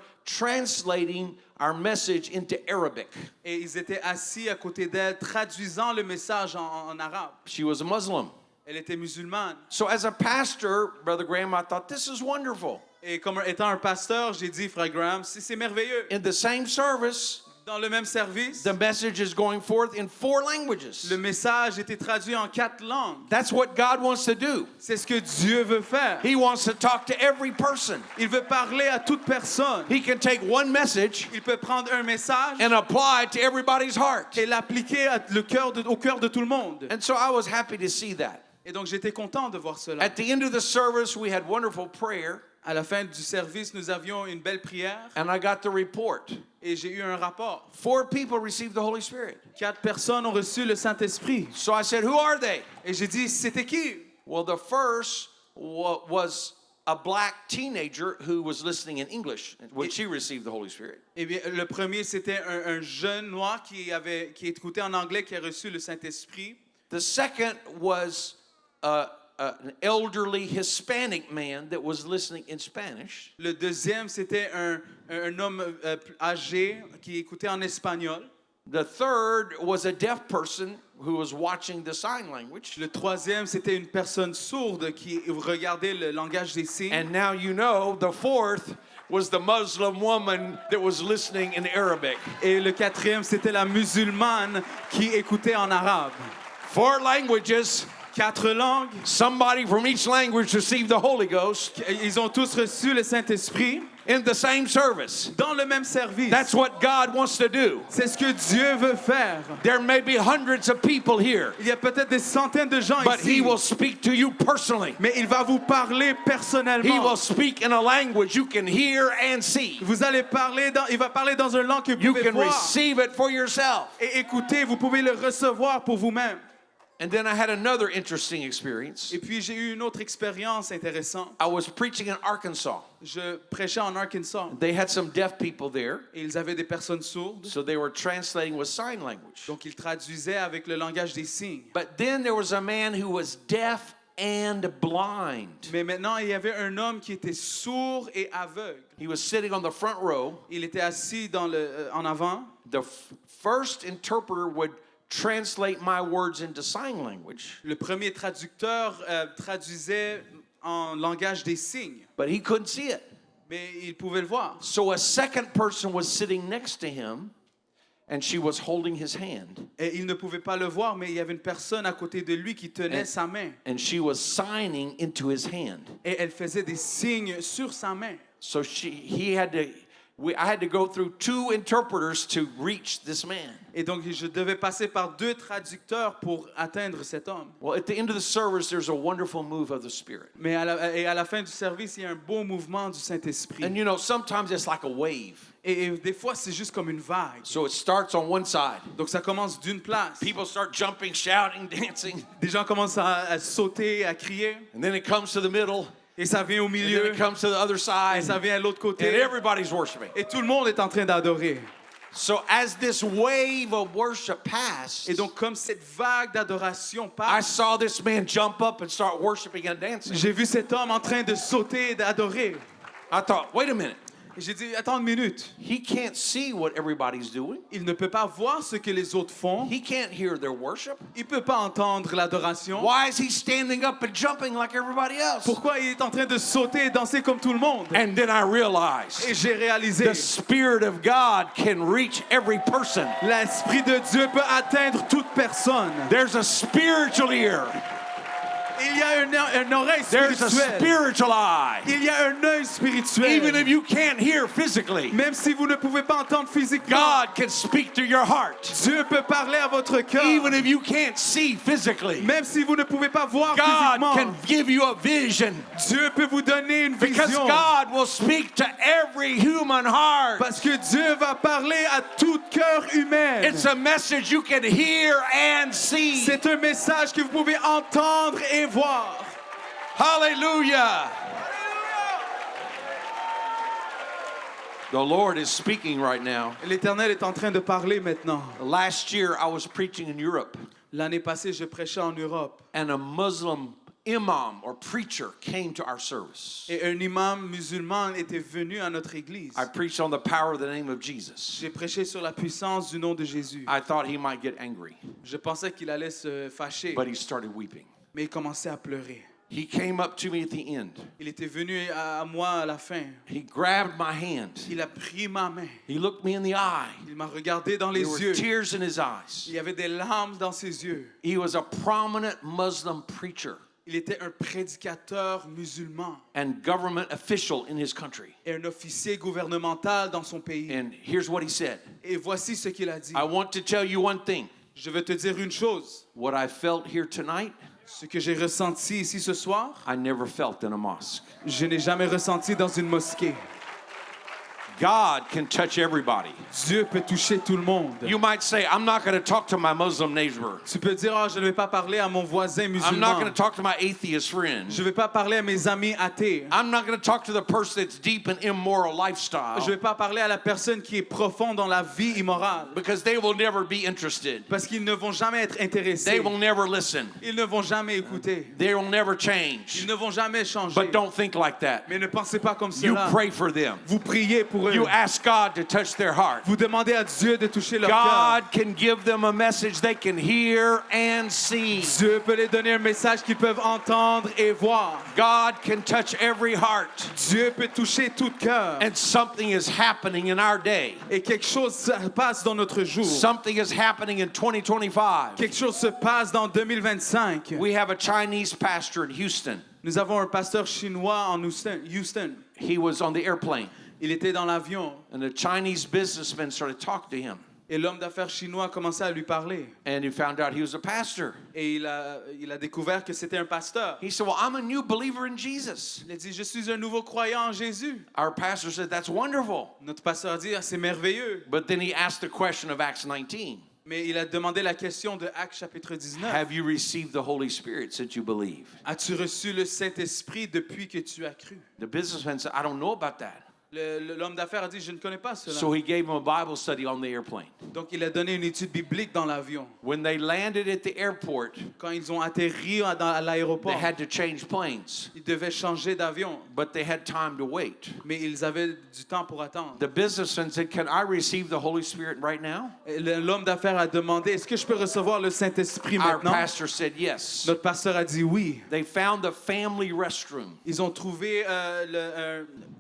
translating our message into Arabic. Et ils étaient assis à côté d'elle, traduisant le message en arabe. She was a Muslim. Elle était musulmane. So as a pastor, Brother Graham, I thought this is wonderful. Et comme étant un pasteur, j'ai dit, Frère Graham, c'est merveilleux. In the same service, Dans le même service, the message is going forth in 4 languages. le message était traduit en 4 langues. That's what God wants to do. C'est ce que Dieu veut faire. He wants to talk to every person. Il veut parler à toute personne. He can take one message Il peut prendre un message and apply it to everybody's heart. et l'appliquer au cœur de tout le monde. And so I was happy to see that. Et donc j'étais content de voir cela. At the end of the service, we had wonderful prayer, À la fin du service, nous avions une belle prière and I got the report. et j'ai eu un rapport. 4 people received the Holy Spirit. 4 personnes ont reçu le Saint-Esprit. So I said, who are they? Et j'ai dit, c'était qui? Well, the first was a black teenager who was listening in English when she received the Holy Spirit. Eh bien, le premier, c'était un jeune noir qui écoutait en anglais, qui a reçu le Saint-Esprit. The second was an elderly Hispanic man that was listening in Spanish. Le deuxième, c'était un homme âgé qui écoutait en espagnol. The third was a deaf person who was watching the sign language. Le troisième, c'était une personne sourde qui regardait le langage des signes. And now you know the fourth was the Muslim woman that was listening in Arabic. Et le quatrième, c'était la musulmane qui écoutait en arabe. 4 languages. 4 langues. Somebody from each language received the Holy Ghost Ils ont tous reçu le Saint-Esprit in the same service. dans le même service. That's what God wants to do. C'est ce que Dieu veut faire. There may be hundreds of people here, Il y a peut-être des centaines de gens but ici, He will speak to you personally. mais il va vous parler He personnellement. will speak in a language you can hear and see. Il va parler dans une langue que vous You pouvez can voir receive it for yourself. et écouter. Vous pouvez le recevoir pour vous-même. And then I had another interesting experience. Et puis j'ai eu une autre expérience intéressante. I was preaching in Arkansas. Je prêchais en Arkansas They had some deaf people there, et ils avaient des personnes sourdes. so they were translating with sign language. Donc ils traduisaient avec le langage des signes. But then there was a man who was deaf and blind. Mais maintenant, il y avait un homme qui était sourd et aveugle. He was sitting on the front row. Il était assis en avant. The first interpreter would translate my words into sign language, Le premier traducteur traduisait en langage des signes, but he couldn't see it. mais il pouvait le voir. So a second person was sitting next to him, and she was holding his hand, Et il ne pouvait pas le voir, mais il y avait une personne à côté de lui qui tenait sa main. and she was signing into his hand. Et elle faisait des signes sur sa main. So I had to go through two interpreters to reach this man. Et donc, je devais passer par 2 traducteurs pour atteindre cet homme. Well, at the end of the service, there's a wonderful move of the Spirit. Mais à la fin du service, il y a un beau mouvement du Saint-Esprit. And you know, sometimes it's like a wave. Et des fois, c'est juste comme une vague. So it starts on one side. Donc, ça commence d'une place. People start jumping, shouting, dancing. Des gens commencent à sauter, à crier. And then it comes to the middle. Et ça vient au And then milieu. it comes to the other Et side. ça vient à l'autre And côté. everybody's worshiping. Et tout le monde est en train d'adorer. So as this wave of worship passed, Et donc, comme cette vague d'adoration I passe, saw this man jump up and start worshiping and dancing. j'ai vu cet homme en train de sauter et d'adorer. I thought, wait a minute. Et j'ai dit, attends une minute. He can't see what everybody's doing. Il ne peut pas voir ce que les autres font. He can't hear their worship. Il ne peut pas entendre l'adoration. Why is he standing up and jumping like everybody else? Pourquoi il est en train de sauter et danser comme tout le monde? And then I realized Et j'ai réalisé, the Spirit of God can reach every person. l'Esprit de Dieu peut atteindre toute personne. There's a spiritual ear. Il y a une oreille There's a spirituelle. spiritual eye. Il y a un œil spirituel. Even if you can't hear physically, Même si vous ne pouvez pas entendre physiquement, God can speak to your heart. Dieu peut parler à votre cœur. Even if you can't see physically, Même si vous ne pouvez pas voir God physiquement, can give you a vision. Dieu peut vous donner une Because vision. God will speak to every human heart. Parce que Dieu va parler à tout cœur humain. It's a message you can hear and see. C'est un message que vous pouvez entendre et voir. Hallelujah. The Lord is speaking right now. L'Éternel est en train de parler maintenant. Last year, I was preaching in Europe, L'année passée, je prêchais en Europe. and a Muslim imam or preacher came to our service. Et un imam musulman était venu à notre église. I preached on the power of the name of Jesus. J'ai prêché sur la puissance du nom de Jésus. I thought he might get angry, Je pensais qu'il allait se fâcher, but he started weeping. mais il commençait à pleurer. He came up to me at the end. Il était venu à moi à la fin. He grabbed my hand. Il a pris ma main. He looked me in the eye. Il m'a regardé dans les There were yeux. tears in his eyes. Il y avait des larmes dans ses yeux. He was a prominent Muslim preacher Il était un prédicateur musulman and government official in his country. et un officier gouvernemental dans son pays. And here's what he said. Et voici ce qu'il a dit. I want to tell you one thing. Je vais te dire une chose. What I felt here tonight, Ce que j'ai ressenti ici ce soir, I never felt in a mosque. je n'ai jamais ressenti dans une mosquée. God can touch everybody. Dieu peut toucher tout le monde. You might say, I'm not going to talk to my Muslim neighbor. Tu peux dire, je ne vais pas parler à mon voisin I'm not musulman. going to talk to my atheist friend. Je ne vais pas parler à mes amis athées. I'm not going to talk to the person that's deep in immoral Je ne lifestyle vais pas parler à la personne qui est profonde dans la vie immorale. because they will never be interested. Parce qu'ils ne vont jamais être They intéressés. will never listen. Ils ne vont jamais écouter. They will never Ils change. ne vont jamais changer. But don't think like that. Mais ne pensez pas comme You cela. pray for them. Vous priez pour eux. You ask God to touch their heart. Vous demandez à Dieu de toucher leur cœur. God can give them a message they can hear and see. Dieu peut les donner un message qu'ils peuvent entendre et voir. God can touch every heart. Dieu peut toucher tout cœur. And something is happening in our day. Et quelque chose se passe dans notre jour. Something is happening in 2025. Quelque chose se passe dans 2025. We have a Chinese pastor in Houston. Nous avons un pasteur chinois en Houston. He was on the airplane, Il était dans l'avion and a Chinese businessman started talking to him. et l'homme d'affaires chinois a commencé à lui parler. And he found out he was a pastor. Et il a découvert que c'était un pasteur. He said, well, I'm a new believer in Jesus. Il a dit, je suis un nouveau croyant en Jésus. Our pastor said, that's wonderful. Notre pasteur a dit, ah, c'est merveilleux. But then he asked the question of Acts 19. Mais il a demandé la question de Actes chapitre 19. Have you received the Holy Spirit since you believe? As-tu reçu le Saint-Esprit depuis que tu as cru? The businessman said, I don't know about that. L'homme d'affaires a dit, je ne connais pas cela. So he gave him a Bible study on the airplane. Donc il a donné une étude biblique dans l'avion. When they landed at the airport, Quand ils ont atterri à l'aéroport, they had to change planes, ils devaient changer d'avion, but they had time to wait. mais ils avaient du temps pour attendre. The businessman said, can I receive the Holy Spirit right now? Et l'homme d'affaires a demandé, est-ce que je peux recevoir le Saint-Esprit Our maintenant? pastor said yes. Notre pasteur a dit oui. They found the family restroom Ils ont trouvé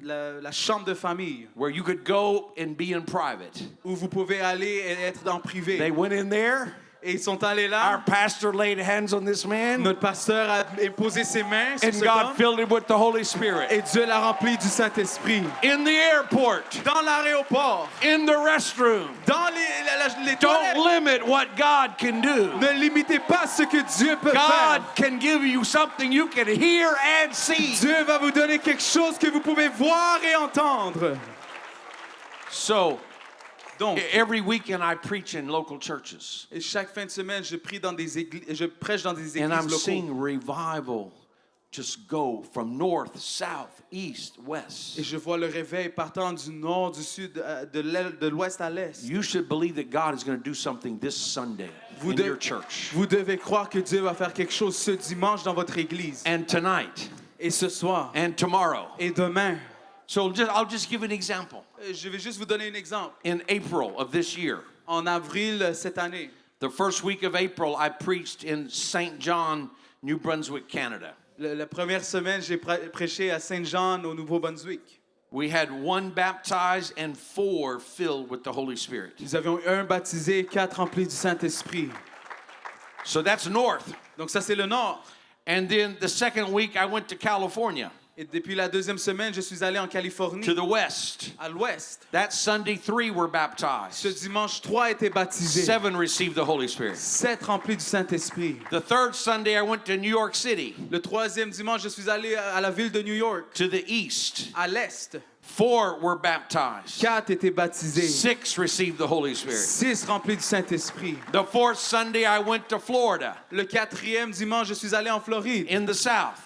la chambre de famille where you could go and be in private. où vous pouvez aller et être en privé. They went in there. Et ils sont allés Our là. pastor laid hands on this man, Notre pasteur a posé ses mains sur and cet God homme filled him with the Holy Spirit. et Dieu l'a rempli du Saint-Esprit. In the airport, Dans l'aéroport, in the restroom. dans les Don't toilettes, limit what God can do. ne limitez pas ce que Dieu peut God faire. can give you something you can hear and see. Dieu va vous donner quelque chose que vous pouvez voir et entendre. So, Donc, every weekend I preach in local churches, et chaque fin de semaine, je prêche dans des and I'm églises locales. seeing revival just go from north, south, east, Et west. je vois le réveil partant du nord, du sud, de l'ouest à l'est. You should believe that God is going to do something this Sunday Vous, in de- your church. vous devez croire que Dieu va faire quelque chose ce dimanche dans votre église. And tonight, Et ce soir. and tomorrow. Et demain. So I'll just give an example. Je vais juste vous donner un exemple. In April of this year, En avril cette année, the first week of April, I preached in St. John, New Brunswick, Canada. la première semaine, j'ai prêché à Saint-Jean, au Nouveau-Brunswick. We had 1 baptized and 4 filled with the Holy Spirit. Nous avions 1 baptisé, 4 remplis du Saint-Esprit. So that's north. Donc ça, c'est le nord. And then the second week, I went to California, Et depuis la deuxième semaine, je suis allé en Californie, to the west. à l'ouest. That Sunday, 3 were Ce baptized. dimanche, 3 étaient baptisés. 7 received the Holy Spirit. 7 remplis du Saint-Esprit. The third Sunday, I went to New York City, Le troisième dimanche, je suis allé à la ville de New York, to the east. à l'est. 4 were baptized. 4 étaient baptisés. 6 received the Holy Spirit. 6 remplis du Saint-Esprit. The fourth Sunday, I went to Florida, Le quatrième dimanche, je suis allé en Floride, in the south.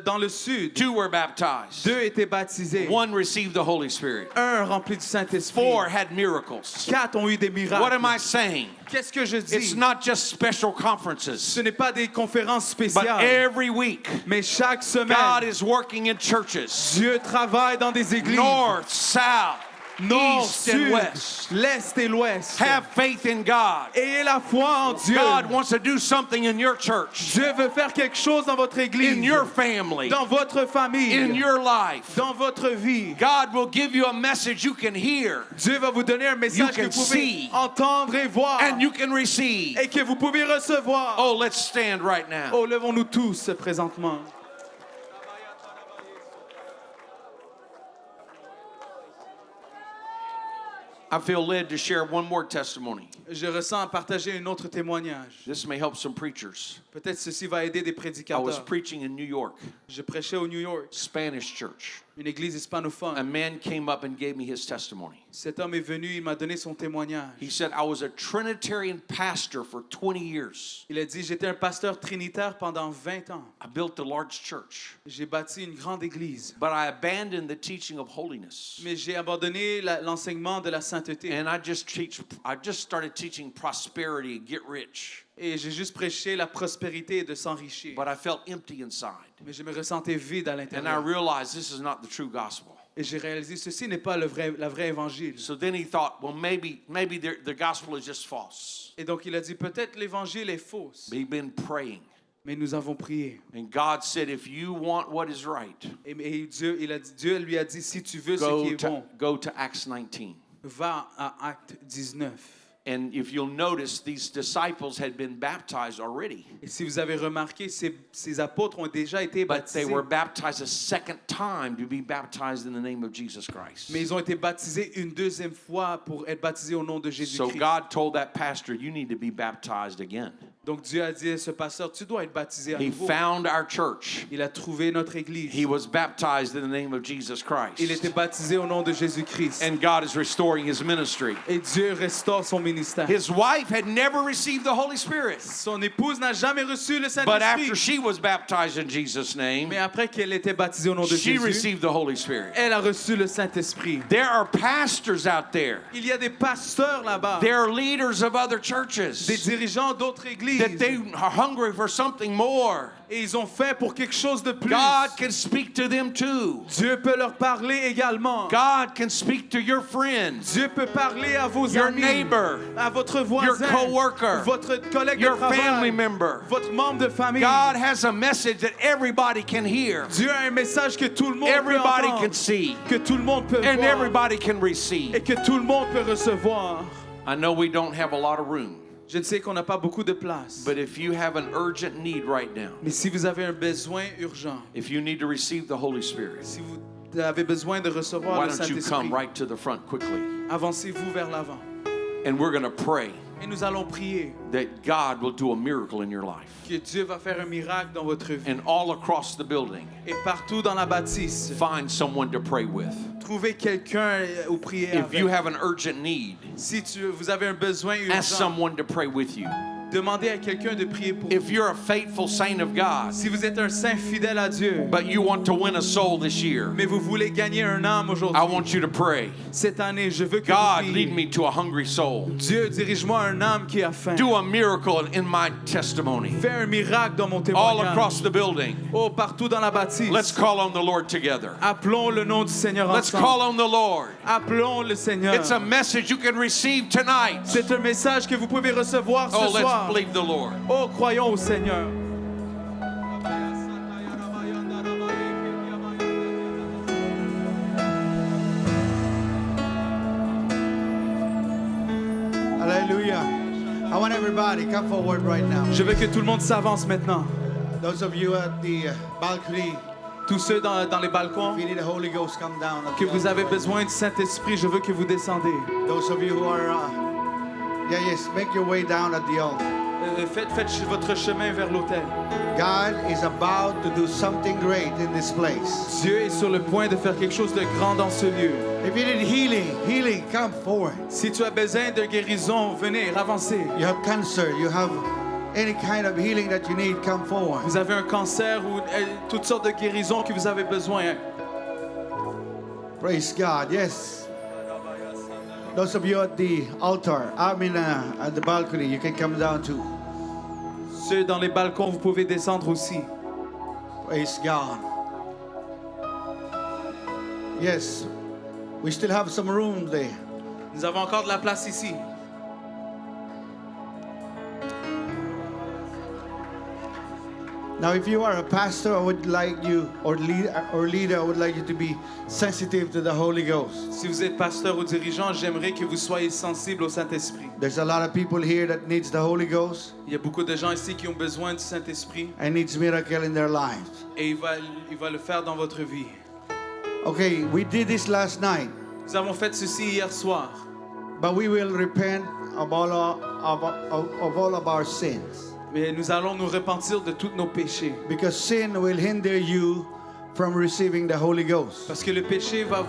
dans le sud. 2 were baptized. 2 étaient baptisés. 1 received the Holy Spirit. 1 rempli du Saint-Esprit. 4 had miracles. 4 ont eu des miracles. What am I saying? Qu'est-ce que je dis? It's not just special conferences, Ce n'est pas des conférences but spéciales, every week, mais chaque God semaine, is working in churches, Dieu travaille dans des églises. north, south, Nord, east, and sud, west. l'est et l'ouest. Have faith in God. Ayez la foi en Dieu. God wants to do something in your church, Dieu veut faire quelque chose dans votre église, in your family, dans votre famille, in your life. dans votre vie. God will give you a message you can hear Dieu va vous donner un message que can vous pouvez see. entendre et voir and you can receive. et que vous pouvez recevoir. Oh, let's stand right now. Oh, levons-nous tous présentement. I feel led to share one more testimony. Je ressens à partager un autre témoignage. This may help some preachers. Peut-être ceci va aider des I was prédicateurs. preaching in New York, Je prêchais au New York, Spanish church. une église A hispanophone. man came up and gave me his testimony. Cet homme est venu, il m'a donné son témoignage. He said, I was a Trinitarian pastor for 20 years. Il a dit, j'étais un pasteur trinitaire pendant 20 ans. I built a large church, J'ai bâti une grande église. but I abandoned the teaching of holiness. Mais j'ai abandonné l'enseignement de la sainteté. And I just started teaching prosperity, get rich. Et j'ai juste prêché la prospérité et de s'enrichir. But I felt empty inside. Mais je me ressentais vide à And I l'intérieur. realized this is not the true gospel. Et j'ai réalisé, ceci n'est pas la vraie évangile. So then he thought, well, maybe the gospel is just false. Et donc il a dit, peut-être l'évangile est fausse. But he'd been praying. Mais nous avons prié. And God said, if you want what is right, Et Dieu lui a dit, si tu veux ce qui est bon, go to Acts 19. va à Acte 19. And if you'll notice, these disciples had been baptized already, Et si vous avez remarqué, ces apôtres ont déjà été but they baptisés. were baptized a second time to be baptized in the name of Jesus Christ. Mais ils ont été baptisés une deuxième fois pour être baptisés au nom de So Jésus-Christ. God told that pastor, you need to be baptized again. Donc Dieu a dit à ce pasteur, tu dois être baptisé à He nouveau. found our church. Il a trouvé notre église. He was baptized in the name of Jesus Christ. Il était baptisé au nom de Jésus-Christ. And God is restoring his ministry. Et Dieu restaure son ministère. His wife had never received the Holy Spirit. Son épouse n'a jamais reçu le But after Saint-Esprit. she was baptized in Jesus' name, Mais après qu'elle était baptisée au nom de she Jésus, received the Holy Spirit. elle a reçu le Saint-Esprit. There are pastors out there. Il y a des pasteurs là-bas, There are leaders of other des churches dirigeants d'autres églises, that they are hungry for something more. et ils ont faim pour quelque chose de plus. God can speak to them too. Dieu peut leur parler également. God can speak to your friends, Dieu peut parler à vos your amis, neighbor, à votre your voisin, coworker, votre collègue your de travail, family member. votre membre de famille. God has a message that everybody can hear, Dieu a un message que tout le monde everybody peut can entendre, see, que tout le monde peut and voir, everybody can et receive. que tout le monde peut recevoir. I know we don't have a lot of room, Je ne sais qu'on n'a pas beaucoup de place, but if you have an urgent need right now, mais si vous avez un besoin urgent, if you need to receive the Holy Spirit, si vous avez besoin de recevoir why le don't you Saint-Esprit, come right to the front quickly? avancez-vous vers l'avant. And we're going to pray Et nous allons prier that God will do a miracle in your life. que Dieu va faire un miracle dans votre vie. And all across the building, Et partout dans la bâtisse, find someone to pray with. trouvez quelqu'un ou prier If you avec. have an urgent need, Si vous avez un besoin ask urgent, someone to pray with you. demandez à quelqu'un de prier pour If vous. you're a faithful saint of God, Si vous êtes un saint fidèle à Dieu, but you want to win a soul this year, mais vous voulez gagner un âme I aujourd'hui, want you to pray. cette année, je veux que God, vous lead priez. me to a hungry soul. Dieu, dirige-moi un âme qui a faim. Do a miracle in my testimony. Fais un miracle dans mon All témoignage. across the building, Oh, partout dans la bâtisse. let's call on the Lord together. Appelons le nom du Seigneur Let's ensemble. call on the Lord. Appelons le Seigneur. It's a message you can receive tonight. C'est un message que vous pouvez recevoir ce Oh, let's soir. believe the Lord. Oh, croyons au Seigneur. Hallelujah. I want everybody come forward right now. Je veux que tout le monde s'avance maintenant. Those of you at the balcony, Tous ceux dans les balcons, if you need the Holy Ghost, come down. at que the vous avez altar. besoin du Saint-Esprit, je veux que vous descendez. Those of you who are, yes, make your way down at the altar. Faites votre chemin vers l'autel. God is about to do something great in this place. Dieu est sur le point de faire quelque chose de grand dans ce lieu. If you need healing, come forward. Si tu as besoin de guérison, venez, avancez. You have cancer, you have any kind of healing that you need, come forward. Vous avez un cancer ou toutes sortes de guérisons que vous avez besoin. Praise God, yes. Those of you at the altar, at the balcony, you can come down too. Ceux dans les balcons, vous pouvez descendre aussi. Praise God. Yes, we still have some room there. Nous avons encore de la place ici. Now, if you are a pastor, I would like you, or leader, I would like you to be sensitive to the Holy Ghost. Si vous êtes pasteur ou dirigeant, j'aimerais que vous soyez sensible au Saint-Esprit. There's a lot of people here that needs the Holy Ghost Il y a beaucoup de gens ici qui ont besoin du Saint-Esprit and needs miracle in their lives. et il va le faire dans votre vie. Okay, we did this last night, Nous avons fait ceci hier soir, but we will repent of all of our sins, mais nous allons nous repentir de tous nos péchés. because sin will hinder you from receiving the Holy Ghost. Parce que le péché va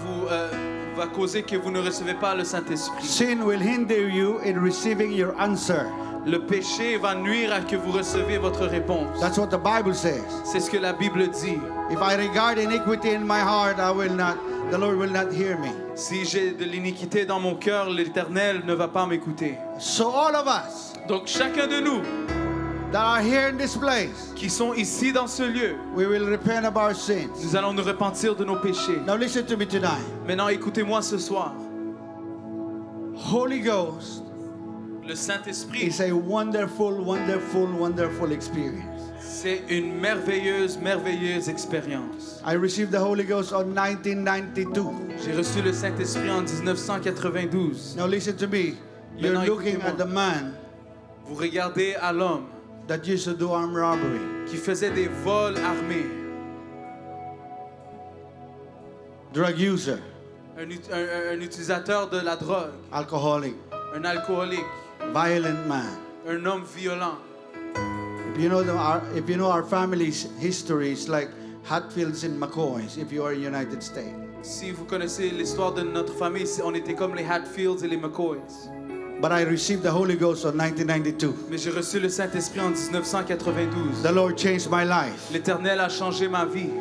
causer que vous ne recevez pas le Saint-Esprit. Sin will hinder you in receiving your answer. Le péché va nuire à que vous recevez votre réponse. That's what the Bible says. C'est ce que la Bible dit. If I regard iniquity in my heart, the Lord will not hear me. Si j'ai de l'iniquité dans mon cœur, l'Éternel ne va pas m'écouter. So all of us Donc chacun de nous that are here in this place, qui sont ici dans ce lieu, we will repent of our sins. nous allons nous repentir de nos péchés. Now listen to me tonight. Maintenant, écoutez-moi ce soir. Holy Ghost Le Saint-Esprit, is a wonderful, wonderful, wonderful experience. c'est une merveilleuse, merveilleuse expérience. I received the Holy Ghost on 1992. J'ai reçu le Saint-Esprit en 1992. Now listen to me. You're Maintenant, looking écoutez-moi. at the man Vous regardez à l'homme that used to do armed robbery. qui faisait des vols armés, Drug user, un utilisateur de la drogue, alcoholic, un alcoolique, violent man. un homme violent. you know if you know our family's history, it's like Hatfields and McCoys if you are in United States. Si vous connaissez l'histoire de notre famille, on était comme les Hatfields et les McCoys. But I received the Holy Ghost in 1992. Mais j'ai reçu le Saint-Esprit en 1992. The Lord changed my life. L'Éternel a changé ma vie.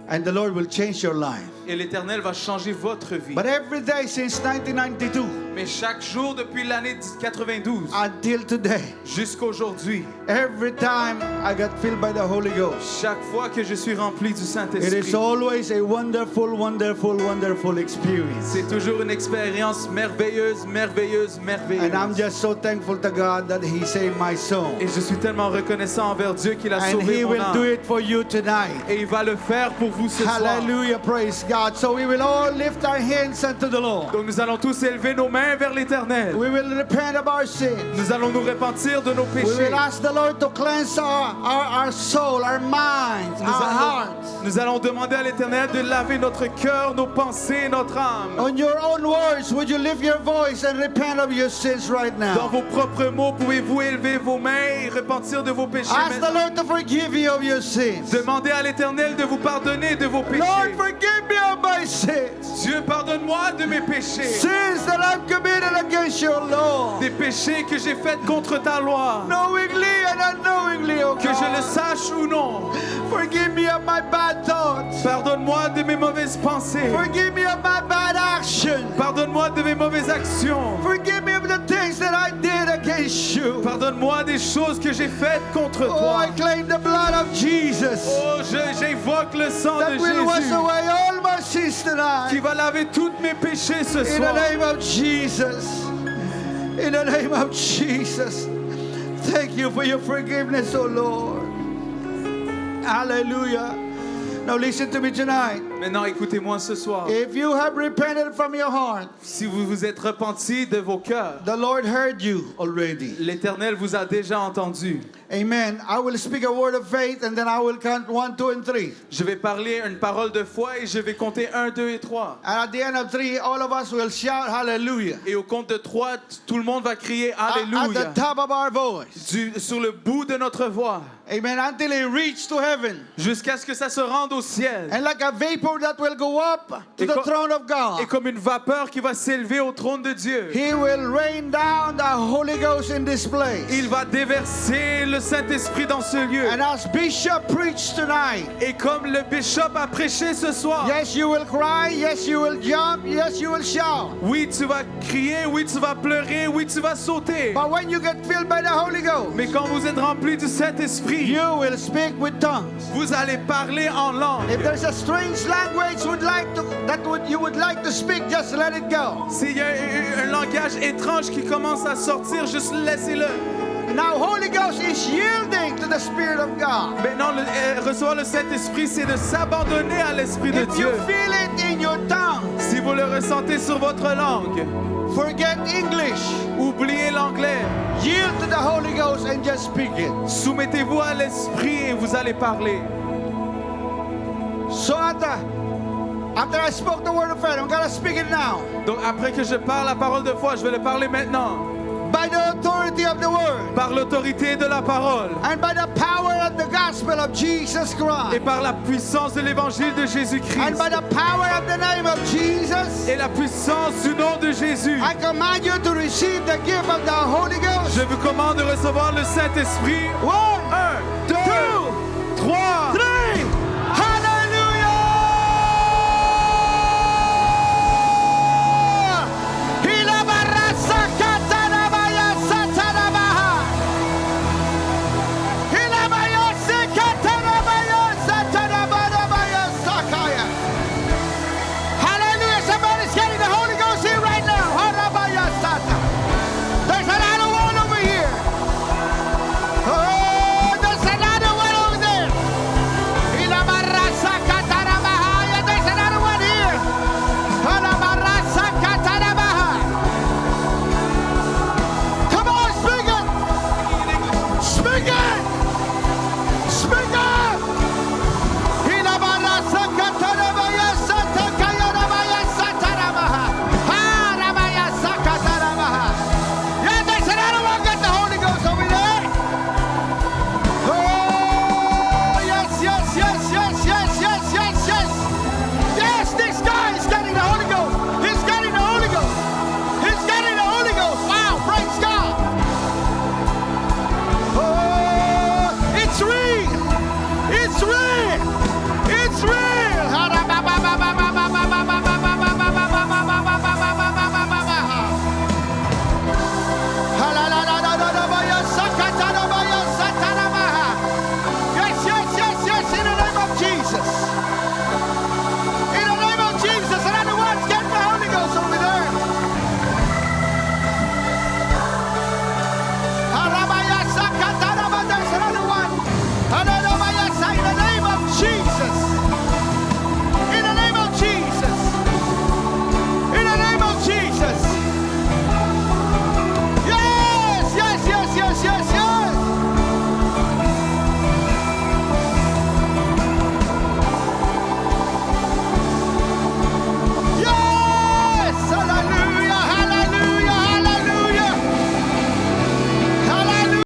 And the Lord will change your life. Et l'Éternel va changer votre vie. But every day since 1992 Mais chaque jour depuis l'année 92 until today, jusqu'à aujourd'hui, every time I got filled by the Holy Ghost, chaque fois que je suis rempli du it is Saint-Esprit, always a wonderful, wonderful, wonderful experience. c'est toujours une expérience merveilleuse, merveilleuse, merveilleuse. And I'm just so thankful to God that He saved my soul. Et je suis tellement reconnaissant envers Dieu qu'il a And sauvé He mon will do âme. it for you tonight. Et il va le faire pour vous ce soir. Hallelujah, praise God. So we will all lift our hands unto the Lord. Donc nous allons tous élever nos mains vers l'Éternel. We will repent of our sins. Nous allons nous repentir de nos We péchés. will ask the Lord to cleanse our soul, our minds, our hearts. Nous allons demander à l'Éternel de laver notre cœur, nos pensées, notre âme. On your own words, would you lift your voice and repent of your sins right Dans now? vos propres mots, pouvez-vous élever vos mains et repentir de vos péchés Ask the maintenant? Lord to forgive you of your sins. Demandez à l'Éternel de vous pardonner de vos péchés. Lord, forgive me of my sins. Dieu, pardonne-moi de mes péchés. Sins that I've committed against your law. Des péchés que j'ai faits contre ta loi. Knowingly and unknowingly, oh Que je le God. sache ou non. Forgive me of my bad thoughts. Pardonne-moi de mes mauvaises pensées. Forgive me of my bad actions. Pardonne-moi de mes mauvaises actions. Forgive me of the things that I did against you. Pardonne-moi des choses que j'ai faites contre Oh, toi. I claim the blood of Jesus Oh, j'invoque le sang de that will wash Jésus away all my sins qui tonight. va laver tous mes péchés ce In the soir. name of Jesus. In the name of Jesus. Thank you for your forgiveness, oh Lord. Hallelujah. Now listen to me tonight. Maintenant, écoutez-moi ce soir. If you have repented from your heart, Si vous vous êtes repenti de vos cœurs, the Lord heard you already. l'Éternel vous a déjà entendu. Amen. I will speak a word of faith and then I will count 1, 2, and 3. Je vais parler une parole de foi et je vais compter 1, 2 et 3. And at the end of 3, all of us will shout hallelujah. Et au compte de 3, tout le monde va crier At Alléluia the top of our voice. sur le bout de notre voix Amen. Until it reach to heaven. jusqu'à ce que ça se rende au ciel. And like a vapor that will go up to Et the co- throne of God. Et comme une vapeur qui va s'élever au trône de Dieu. He will rain down the Holy Ghost in this place. Il va déverser le Saint-Esprit dans ce lieu. And as Bishop preached tonight, Et comme le bishop a prêché ce soir, yes, you will cry, yes, you will jump, yes, you will shout. oui, tu vas crier, oui, tu vas pleurer, oui, tu vas sauter. But when you get filled by the Holy Ghost, Mais quand vous êtes rempli du Saint-Esprit, you will speak with tongues. vous allez parler en langue. If there's a strange language you would like to speak, just let it go. S'il y a un langage étrange qui commence à sortir, juste laissez-le. Now, Holy Ghost is yielding to the Spirit of God. Maintenant, recevoir le Saint-Esprit, c'est de s'abandonner à l'Esprit de If Dieu. you feel it in your tongue, Si vous le ressentez sur votre langue, forget English. oubliez l'anglais. Yield to the Holy Ghost and just speak it. Soumettez-vous à l'Esprit et vous allez parler. So after I spoke the word of faith, I'm going to speak it now. Donc après que je parle la parole de foi, je vais le parler maintenant. By the authority of the word Par l'autorité de la parole and by the power of the gospel of Jesus et Christ par la puissance de l'évangile de and Jésus-Christ by the power of the name of Jesus, et la puissance du nom de Jésus, I command you to receive the gift of the Holy Ghost. je vous commande de recevoir le Saint-Esprit. 1, 1, 2, 3.